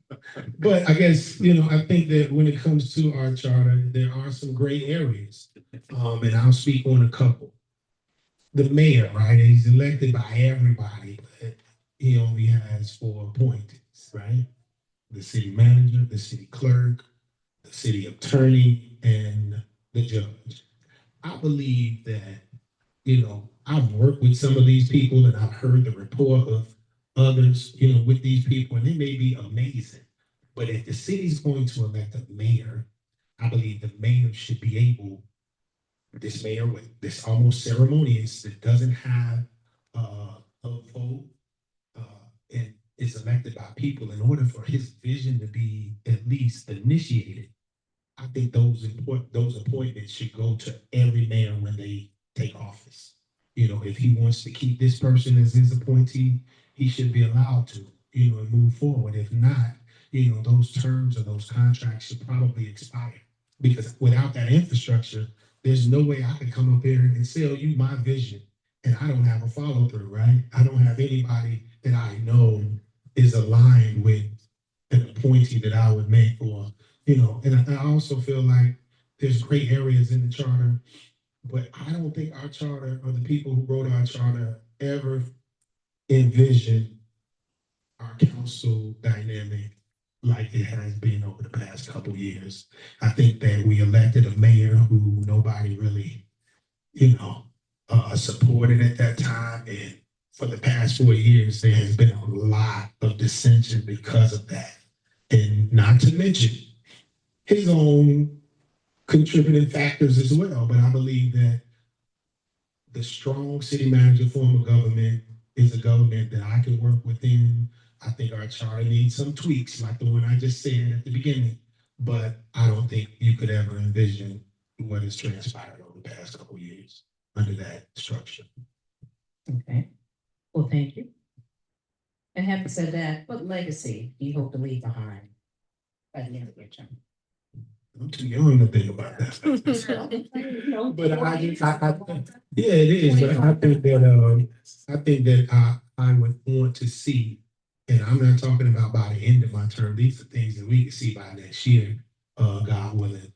But I guess, I think that when it comes to our charter, there are some gray areas. And I'll speak on a couple. The mayor, right? He's elected by everybody, but he only has 4 appointees, right? The city manager, the city clerk, the city attorney, and the judge. I believe that, I've worked with some of these people and I've heard the report of others, with these people, and they may be amazing. But if the city's going to elect a mayor, I believe the mayor should be able, this mayor with this almost ceremonious that doesn't have a vote and is elected by people, in order for his vision to be at least initiated, I think those appointments should go to every mayor when they take office. If he wants to keep this person as his appointee, he should be allowed to, and move forward. If not, those terms or those contracts should probably expire. Because without that infrastructure, there's no way I can come up here and sell you my vision and I don't have a follow through, right? I don't have anybody that I know is aligned with an appointee that I would make, or, and I also feel like there's great areas in the charter, but I don't think our charter or the people who wrote our charter ever envisioned our council dynamic like it has been over the past couple of years. I think that we elected a mayor who nobody really, supported at that time. And for the past 4 years, there has been a lot of dissension because of that. And not to mention his own contributing factors as well. But I believe that the strong city manager form of government is a government that I can work within. I think our charter needs some tweaks, like the one I just said at the beginning, but I don't think you could ever envision what has transpired over the past couple of years under that structure. Okay, well, thank you. And having said that, what legacy do you hope to leave behind by the end of your term? I'm too young to think about that. But yeah, it is. But I think that I would want to see, and I'm not talking about by the end of my term. These are things that we can see by next year, God willing.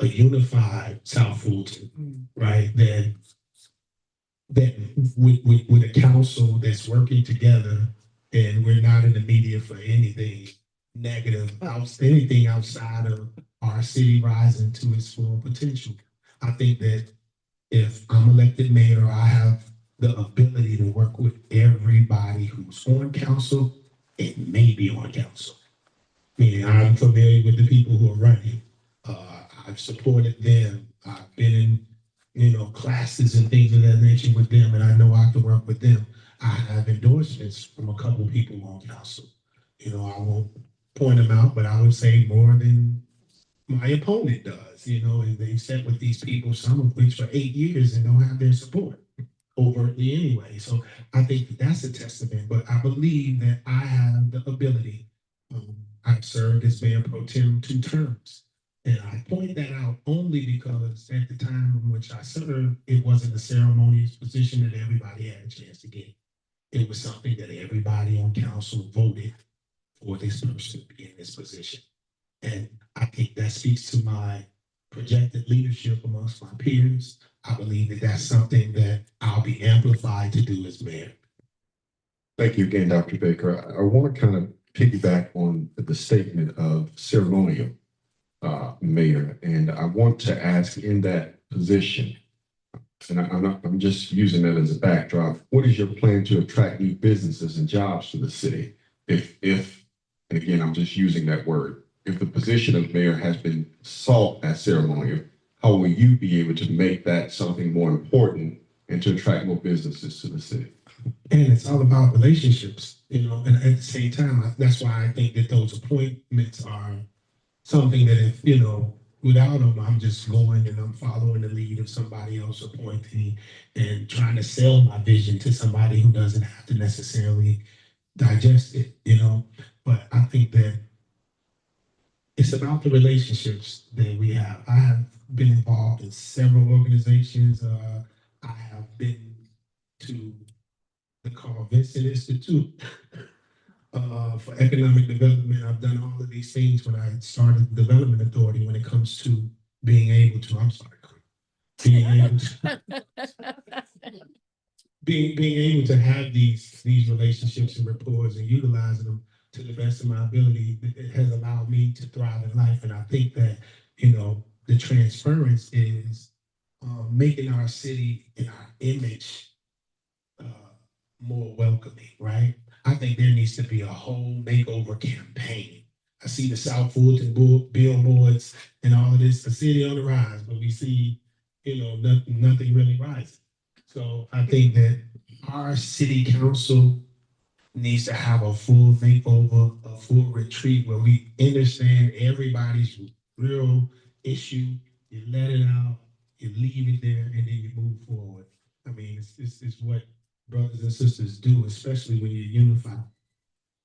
A unified South Fulton, right? That with a council that's working together, and we're not in the media for anything negative, anything outside of our city rising to its full potential. I think that if I'm elected mayor, I have the ability to work with everybody who's on council and maybe on council. Meaning I'm familiar with the people who are running. I've supported them. I've been in, classes and things of that nature with them, and I know I can work with them. I have endorsements from a couple of people on council. I won't point them out, but I would say more than my opponent does, and they sat with these people, some of which for 8 years, and don't have their support overtly anyway. So I think that's a testament, but I believe that I have the ability. I've served as mayor pro tem 2 terms. And I point that out only because at the time in which I served, it wasn't a ceremonious position that everybody had a chance to get. It was something that everybody on council voted for this person to be in this position. And I think that speaks to my projected leadership amongst my peers. I believe that that's something that I'll be amplified to do as mayor. Thank you again, Dr. Baker. I want to kind of piggyback on the statement of ceremonial mayor, and I want to ask in that position, and I'm just using that as a backdrop, what is your plan to attract new businesses and jobs to the city? If and again, I'm just using that word, if the position of mayor has been sought as ceremonial, how will you be able to make that something more important and to attract more businesses to the city. And it's all about relationships, and at the same time, that's why I think that those appointments are something that if, without them, I'm just going and I'm following the lead of somebody else appointing and trying to sell my vision to somebody who doesn't have to necessarily digest it, But I think that it's about the relationships that we have. I have been involved in several organizations. I have been to the Carl Vincent Institute for Economic Development. I've done all of these things when I started the Development Authority when it comes to being able to, I'm sorry, being able to, being able to have these relationships and rapports and utilizing them to the best of my ability. It has allowed me to thrive in life. And I think that, the transference is making our city and our image more welcoming, right? I think there needs to be a whole makeover campaign. I see the South Fulton billboards and all of this, the city on the rise, but we see, nothing really rising. So I think that our city council needs to have a full makeover, a full retreat where we understand everybody's real issue. You let it out, you leave it there, and then you move forward. I mean, it's what brothers and sisters do, especially when you're unified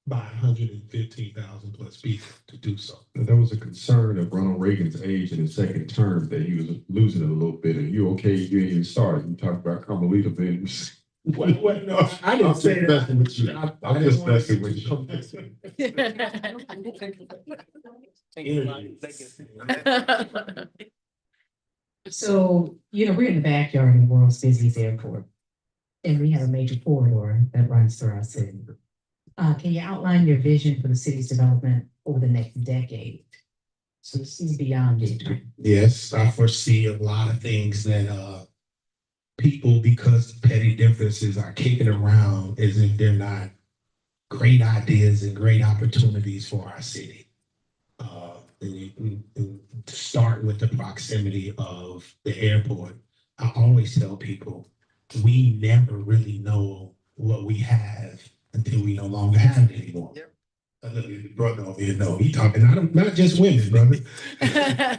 by 115,000 plus people to do so. There was a concern of Ronald Reagan's age in his second term that he was losing it a little bit. And you okay? You ain't even started. You talked about Carmelita being. What? No, I didn't say that. Messing with you. I'm just messing with you. So, we're in the backyard of the world's busiest airport, and we have a major corridor that runs through our city. Can you outline your vision for the city's development over the next decade? So this is beyond it. Yes, I foresee a lot of things that people, because petty differences, are kicking around as if they're not great ideas and great opportunities for our city. And to start with the proximity of the airport, I always tell people we never really know what we have until we no longer have it anymore. Yep. Look at the brother over here. No, he talking not just women, brother. I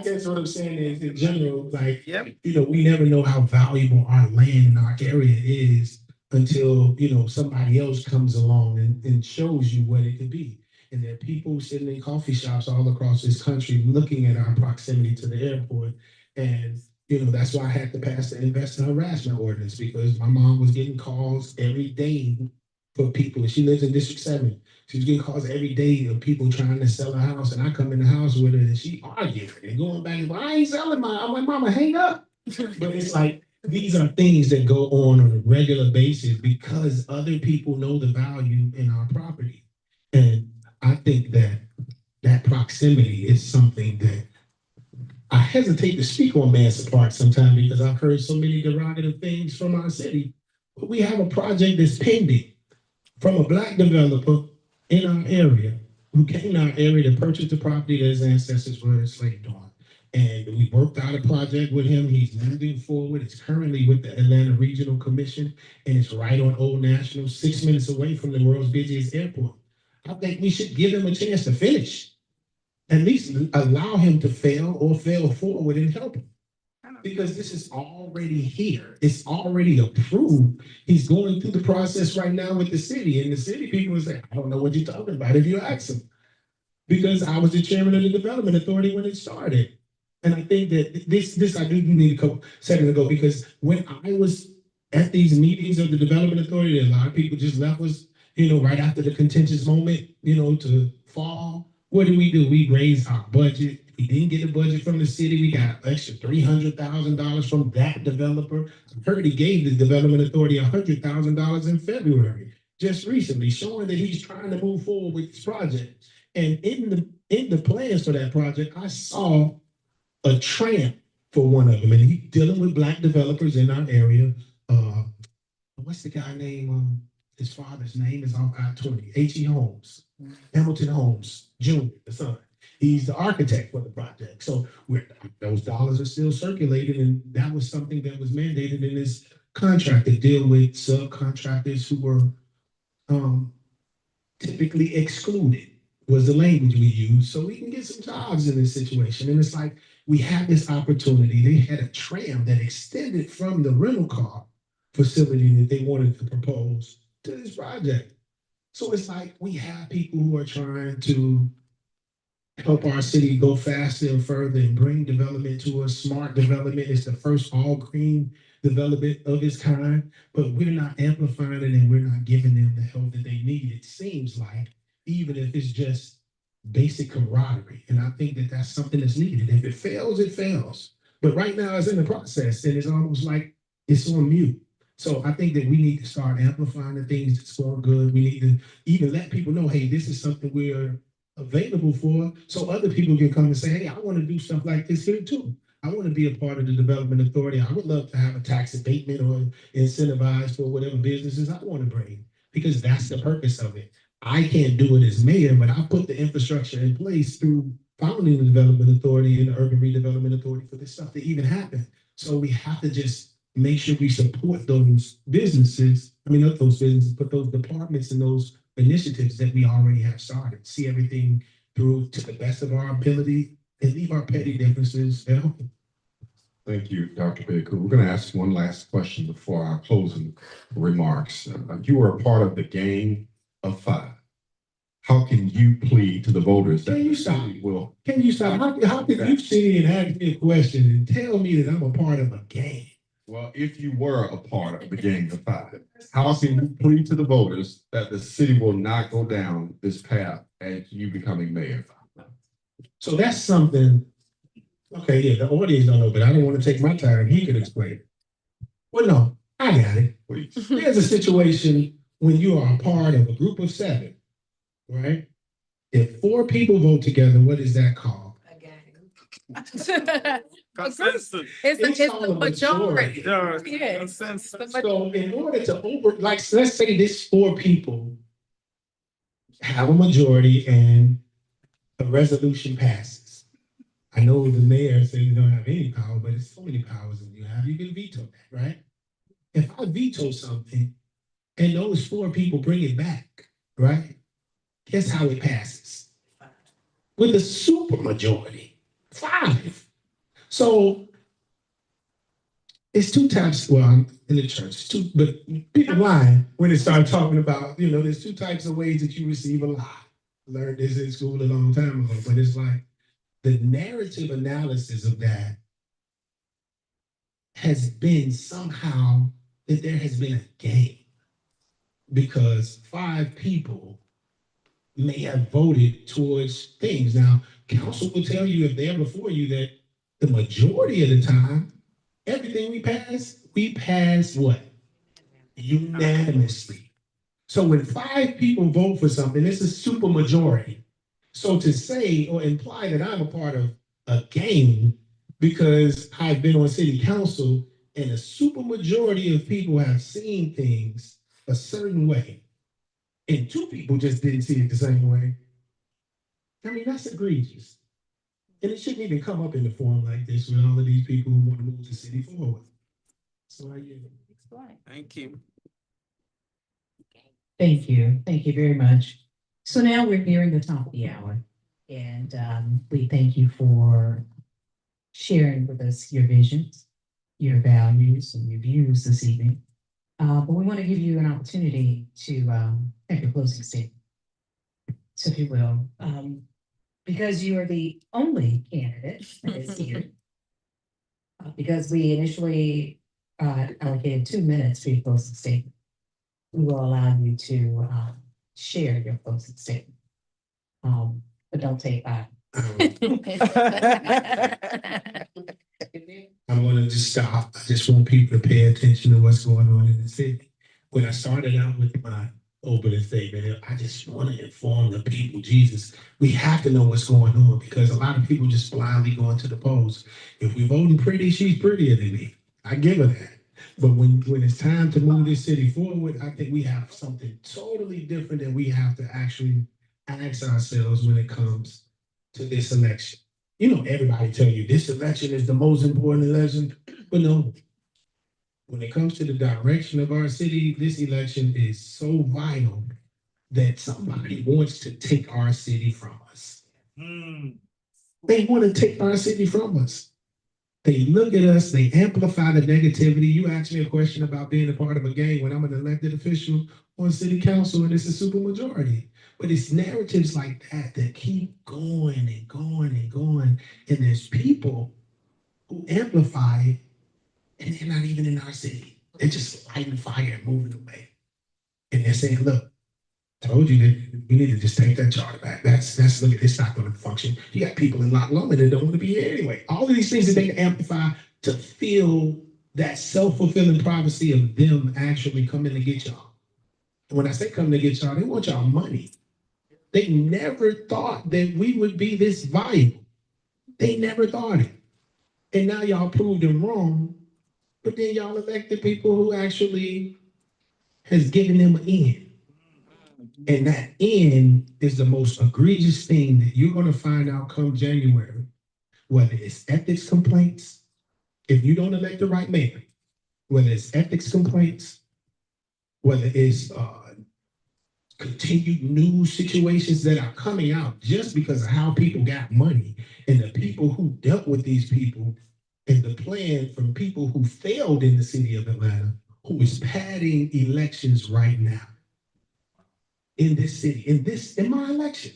guess what I'm saying is in general, like, we never know how valuable our land in our area is until, somebody else comes along and shows you what it could be. And there are people sitting in coffee shops all across this country looking at our proximity to the airport. And, that's why I had to pass the investor harassment ordinance, because my mom was getting calls every day for people. She lives in District 7. She was getting calls every day of people trying to sell a house. And I come in the house with her and she arguing and going back and forth. I ain't selling mine. I'm like, mama, hang up. But it's like, these are things that go on a regular basis because other people know the value in our property. And I think that proximity is something that I hesitate to speak on Manson Park sometimes because I've heard so many derogative things from our city. But we have a project that's pending from a Black developer in our area who came to our area to purchase the property that his ancestors were enslaved on. And we worked out a project with him. He's moving forward. It's currently with the Atlanta Regional Commission, and it's right on Old National, 6 minutes away from the world's busiest airport. I think we should give him a chance to finish. At least allow him to fail or fail forward and help him. Because this is already here. It's already approved. He's going through the process right now with the city. And the city people will say, I don't know what you're talking about if you ask them. Because I was the chairman of the Development Authority when it started. And I think that this I do need a couple seconds ago, because when I was at these meetings of the Development Authority, a lot of people just left us, right after the contentious moment, to fall. What do? We raised our budget. We didn't get a budget from the city. We got an extra $300,000 from that developer. I heard he gave the Development Authority $100,000 in February, just recently, showing that he's trying to move forward with this project. And in the plans for that project, I saw a tramp for one of them, and he's dealing with Black developers in our area. What's the guy name? His father's name is on I-20, H.E. Holmes, Hamilton Holmes Jr., the son. He's the architect for the project. So those dollars are still circulating, and that was something that was mandated in this contract to deal with subcontractors who were typically excluded, was the language we used, so we can get some jobs in this situation. And it's like, we have this opportunity. They had a tram that extended from the rental car facility that they wanted to propose to this project. So it's like, we have people who are trying to help our city go faster and further and bring development to us. Smart development is the first all green development of its kind, but we're not amplifying it and we're not giving them the help that they need. It seems like, even if it's just basic camaraderie. And I think that that's something that's needed. If it fails, it fails. But right now it's in the process and it's almost like it's on mute. So I think that we need to start amplifying the things that's going good. We need to even let people know, hey, this is something we're available for, so other people can come and say, hey, I want to do stuff like this here too. I want to be a part of the development authority. I would love to have a tax abatement or incentivize for whatever businesses I want to bring, because that's the purpose of it. I can't do it as mayor, but I put the infrastructure in place through founding the development authority and the urban redevelopment authority for this stuff to even happen. So we have to just make sure we support those businesses. I mean, not those businesses, but those departments and those initiatives that we already have started. See everything through to the best of our ability and leave our petty differences at home. Thank you, Dr. Baker. We're going to ask one last question before our closing remarks. You are a part of the gang of five. How can you plead to the voters that the city will? Can you stop? How can you sit and ask me a question and tell me that I'm a part of a gang? Well, if you were a part of the gang of five, how can you plead to the voters that the city will not go down this path as you becoming mayor? So that's something. Okay, yeah, the audience don't know, but I don't want to take my time. He can explain it. Well, no, I got it. Please. There's a situation when you are a part of a group of seven, right? If 4 people vote together, what is that called? Consensus. It's called a majority. Yes. So in order to let's say this 4 people have a majority and a resolution passes. I know the mayor said you don't have any power, but it's so many powers that you have. You can veto that, right? If I veto something and those 4 people bring it back, right? Guess how it passes? With a super majority, 5. So it's 2 types. Well, in the church, but people lie when they start talking about, there's 2 types of ways that you receive a lie. Learned this in school a long time ago, but it's like the narrative analysis of that has been somehow that there has been a game, because 5 people may have voted towards things. Now, council will tell you if they're before you that the majority of the time, everything we pass what? Unanimously. So when 5 people vote for something, it's a super majority. So to say or imply that I'm a part of a game because I've been on city council and a super majority of people have seen things a certain way, and 2 people just didn't see it the same way, I mean, that's egregious. And it shouldn't even come up in a forum like this with all of these people who want to move the city forward. So Thank you. Thank you. Thank you very much. So now we're nearing the top of the hour, and we thank you for sharing with us your visions, your values, and your views this evening. But we want to give you an opportunity to have your closing statement. So if you will, because you are the only candidate that is here, because we initially allocated 2 minutes for your closing statement, we will allow you to share your closing statement. But don't take 5. I'm going to just stop. I just want people to pay attention to what's going on in the city. When I started out with my opening statement, I just want to inform the people, Jesus, we have to know what's going on, because a lot of people just blindly go into the polls. If we're voting pretty, she's prettier than me. I give her that. But when it's time to move this city forward, I think we have something totally different that we have to actually ask ourselves when it comes to this election. You know, everybody tell you this election is the most important election, but no. When it comes to the direction of our city, this election is so vital that somebody wants to take our city from us. They want to take our city from us. They look at us, they amplify the negativity. You asked me a question about being a part of a gang when I'm an elected official on city council, and it's a supermajority. But it's narratives like that that keep going and going and going. And there's people who amplify it, and they're not even in our city. They're just lighting fire and moving away. And they're saying, look, told you that we need to just take that charter back. That's look, it's not going to function. You got people in Loch Lomond that don't want to be here anyway. All of these things that they can amplify to feel that self-fulfilling prophecy of them actually coming to get y'all. And when I say coming to get y'all, they want y'all money. They never thought that we would be this viable. They never thought it. And now y'all proved them wrong, but then y'all elected people who actually has given them an end. And that end is the most egregious thing that you're going to find out come January, whether it's ethics complaints, if you don't elect the right mayor, whether it's ethics complaints, whether it's continued news situations that are coming out just because of how people got money and the people who dealt with these people and the plan from people who failed in the city of Atlanta, who is padding elections right now. In this city, in my election.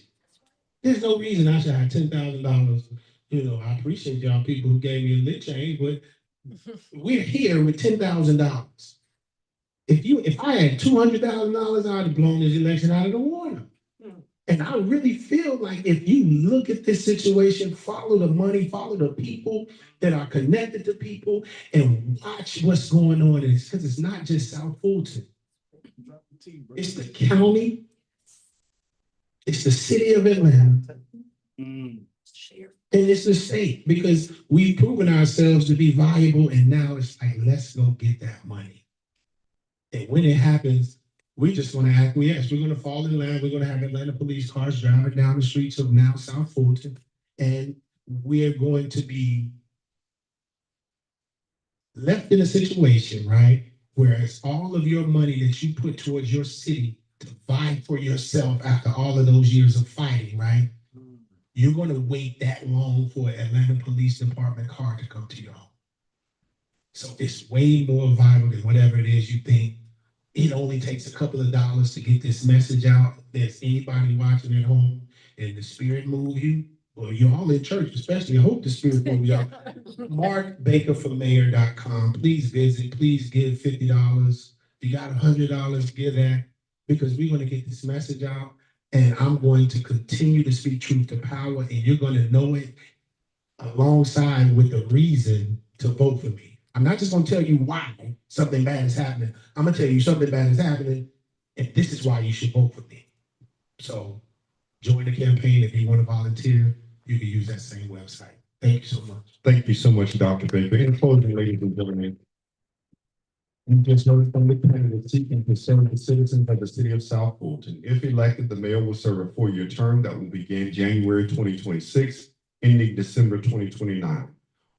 There's no reason I should have $10,000. You know, I appreciate y'all people who gave me a lit change, but we're here with $10,000. If I had $200,000, I'd have blown this election out of the water. And I really feel like if you look at this situation, follow the money, follow the people that are connected to people, and watch what's going on, because it's not just South Fulton. It's the county. It's the city of Atlanta. And it's the state, because we've proven ourselves to be valuable, and now it's like, let's go get that money. And when it happens, we just want to acquiesce. We're going to fall in line. We're going to have Atlanta police cars driving down the streets of now South Fulton, and we're going to be left in a situation, right, where it's all of your money that you put towards your city to vie for yourself after all of those years of fighting, right? You're going to wait that long for an Atlanta Police Department car to come to your home. So it's way more vital than whatever it is you think. It only takes a couple of dollars to get this message out. If there's anybody watching at home and the spirit move you, well, you're all in church, especially. I hope the spirit move y'all. MarkBakerForMayor.com. Please visit. Please give $50. If you got $100, give that, because we're going to get this message out, and I'm going to continue to speak truth to power, and you're going to know it alongside with the reason to vote for me. I'm not just going to tell you why something bad is happening. I'm going to tell you something bad is happening, and this is why you should vote for me. So join the campaign. If you want to volunteer, you can use that same website. Thank you so much. Thank you so much, Dr. Baker. In closing, ladies and gentlemen, You just noticed from the candidate seeking to serve the citizens of the city of South Fulton. If elected, the mayor will serve a 4-year term that will begin January 2026, ending December 2029.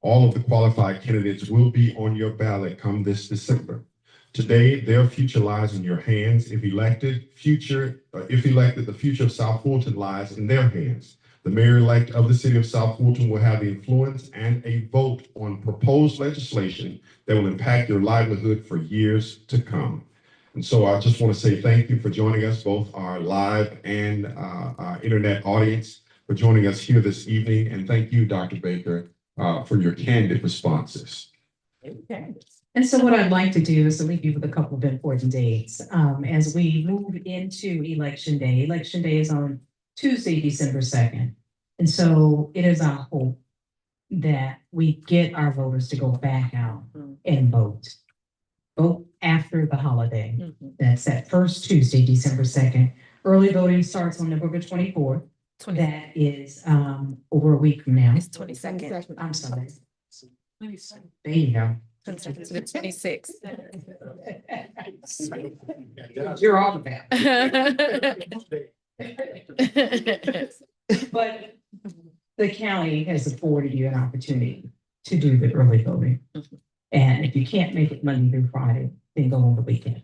All of the qualified candidates will be on your ballot come this December. Today, their future lies in your hands. If elected, the future of South Fulton lies in their hands. The mayor-elect of the city of South Fulton will have the influence and a vote on proposed legislation that will impact your livelihood for years to come. And so I just want to say thank you for joining us, both our live and our internet audience, for joining us here this evening. And thank you, Dr. Baker, for your candid responses. Okay. And so what I'd like to do is to leave you with a couple of important dates. As we move into Election Day. Election Day is on Tuesday, December 2nd. And so it is our hope that we get our voters to go back out and vote. Vote after the holiday. That's that first Tuesday, December 2nd. Early voting starts on November 24th. That is over a week from now. It's 22nd. I'm sorry. There you go. To the 26th. You're all about. But the county has afforded you an opportunity to do the early voting. And if you can't make it Monday through Friday, then go on the weekend.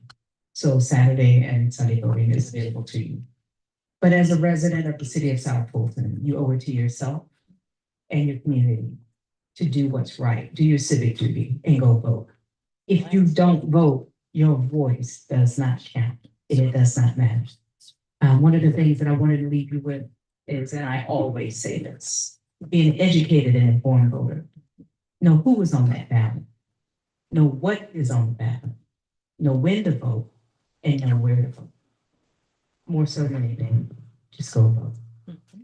So Saturday and Sunday voting is available to you. But as a resident of the city of South Fulton, you owe it to yourself and your community to do what's right, do your civic duty and go vote. If you don't vote, your voice does not count. It does not matter. One of the things that I wanted to leave you with is, and I always say this, be an educated and informed voter. Know who is on that ballot. Know what is on the ballot. Know when to vote and know where to vote. More so than anything, just go vote.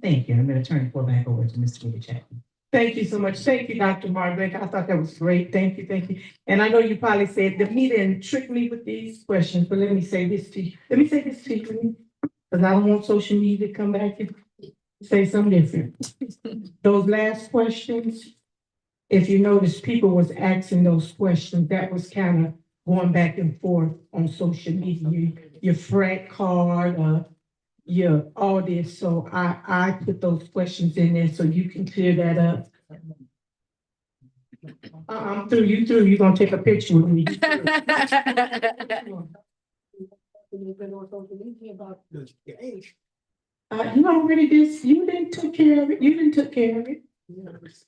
Thank you. I'm going to turn the floor back over to Mr. Peter Chatman. Thank you so much. Thank you, Dr. Margaret. I thought that was great. Thank you, thank you. And I know you probably said, Damita didn't trick me with these questions, but let me say this to you. Let me say this to you, because I don't want social media to come back and say something different. Those last questions, if you notice, people was asking those questions, that was kind of going back and forth on social media, your frat card, yeah, all this, so I put those questions in there so you can clear that up. I'm through, you're gonna take a picture with me. You already did, you didn't took care of it, you didn't took care of it.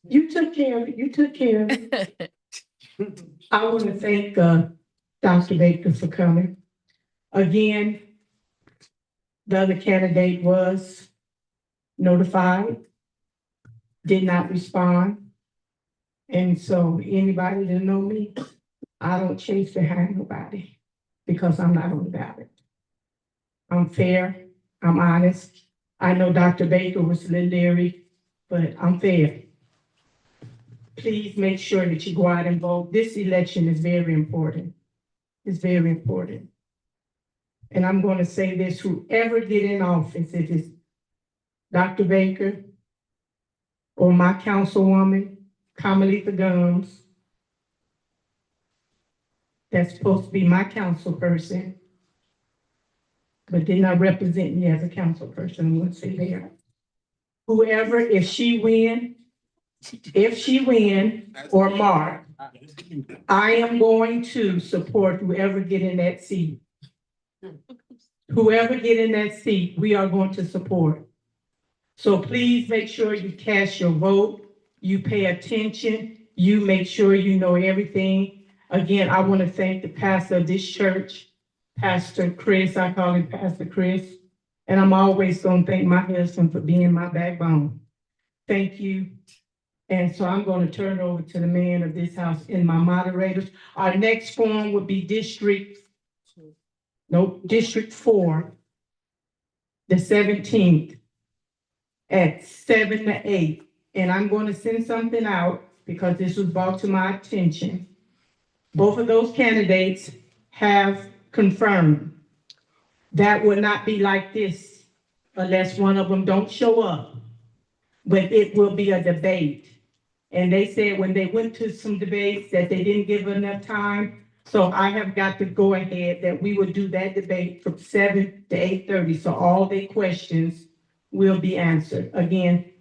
You took care of it, you took care of it. I want to thank, Dr. Baker for coming. Again, the other candidate was notified, did not respond. And so anybody that know me, I don't chase behind nobody because I'm not on the ballot. I'm fair, I'm honest. I know Dr. Baker was a little leery, but I'm fair. Please make sure that you go out and vote. This election is very important. It's very important. And I'm going to say this, whoever get in office, if it's Dr. Baker or my councilwoman, Kamalika Gums, that's supposed to be my council person, but did not represent me as a council person, I'm going to say there. Whoever, if she win, or Mark, I am going to support whoever get in that seat. Whoever get in that seat, we are going to support. So please make sure you cast your vote, you pay attention, you make sure you know everything. Again, I want to thank the pastor of this church, Pastor Chris, I call him Pastor Chris. And I'm always going to thank my husband for being my backbone. Thank you. And so I'm going to turn it over to the man of this house and my moderators. Our next forum would be District 4, the 17th at 7 to 8. And I'm going to send something out because this was brought to my attention. Both of those candidates have confirmed that will not be like this unless one of them don't show up. But it will be a debate. And they said when they went to some debates that they didn't give enough time. So I have got to go ahead that we will do that debate from 7 to 8:30. So all their questions will be answered. Again,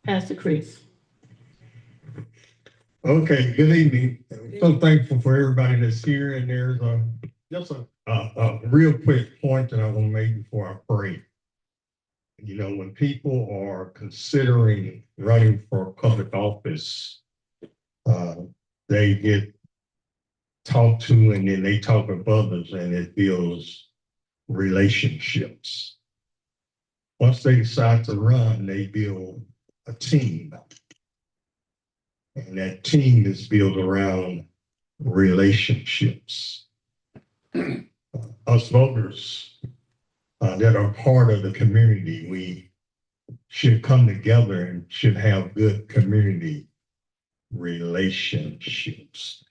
Pastor Chris. Okay, good evening. I'm so thankful for everybody that's here, and there's just a real quick point that I want to make before I pray. You know, when people are considering running for public office, they get talked to and then they talk with others and it builds relationships. Once they decide to run, they build a team. And that team is built around relationships. Us voters that are part of the community, we should come together and should have good community relationships.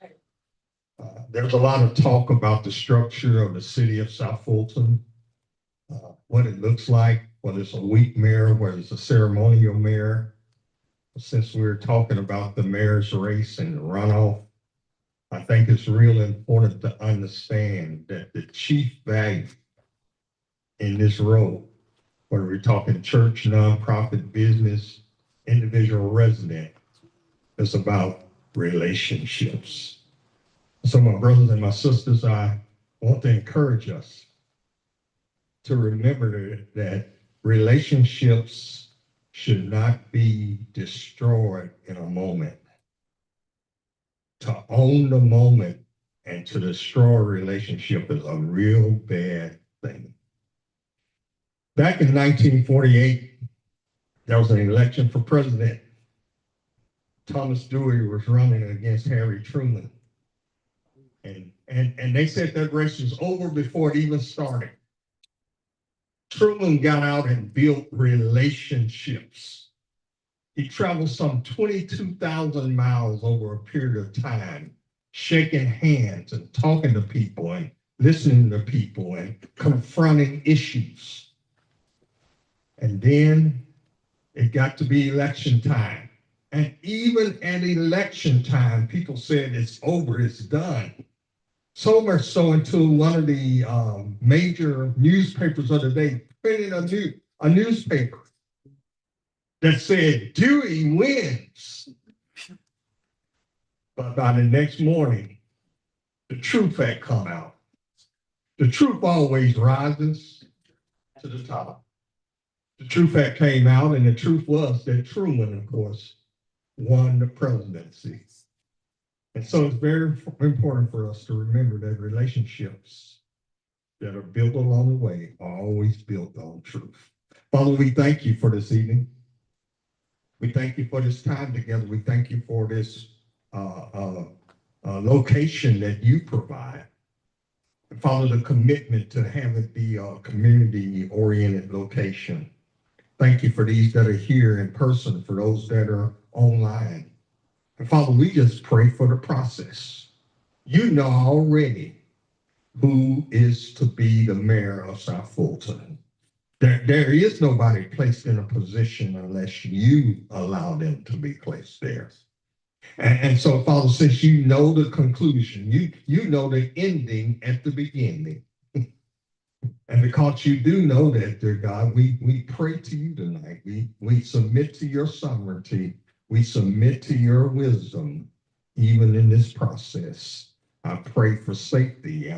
There's a lot of talk about the structure of the city of South Fulton, what it looks like, whether it's a weak mayor, whether it's a ceremonial mayor. Since we're talking about the mayor's race and the runoff, I think it's real important to understand that the chief value in this role, whether we're talking church, nonprofit, business, individual resident. It's about relationships. So my brothers and my sisters, I want to encourage us to remember that relationships should not be destroyed in a moment. To own the moment and to destroy a relationship is a real bad thing. Back in 1948, there was an election for president. Thomas Dewey was running against Harry Truman. And they said that race was over before it even started. Truman got out and built relationships. He traveled some 22,000 miles over a period of time, shaking hands and talking to people and listening to people and confronting issues. And then it got to be election time. And even at election time, people said it's over, it's done. So much so until one of the major newspapers of the day printed a newspaper that said Dewey wins. But by the next morning, the truth had come out. The truth always rises to the top. The truth had came out, and the truth was that Truman, of course, won the presidency. And so it's very important for us to remember that relationships that are built along the way are always built on truth. Father, we thank you for this evening. We thank you for this time together. We thank you for this location that you provide. And Father, the commitment to have it be a community-oriented location. Thank you for these that are here in person, for those that are online. And Father, we just pray for the process. You know already who is to be the mayor of South Fulton. There is nobody placed in a position unless you allow them to be placed there. And so, Father, since you know the conclusion, you know the ending at the beginning. And because you do know that, dear God, we pray to you tonight. We submit to your sovereignty. We submit to your wisdom, even in this process. I pray for safety.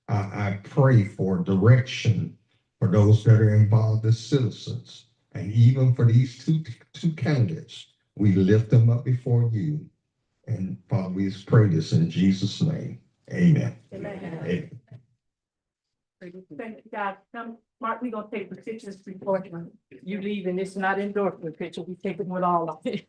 I pray for direction for those that are involved as citizens. And even for these two candidates, we lift them up before you. And Father, we just pray this in Jesus' name. Amen. Amen. Thank you, guys. Come, Mark, we're gonna take the pictures before you leave, and it's not endorsement picture. We take it with all of it.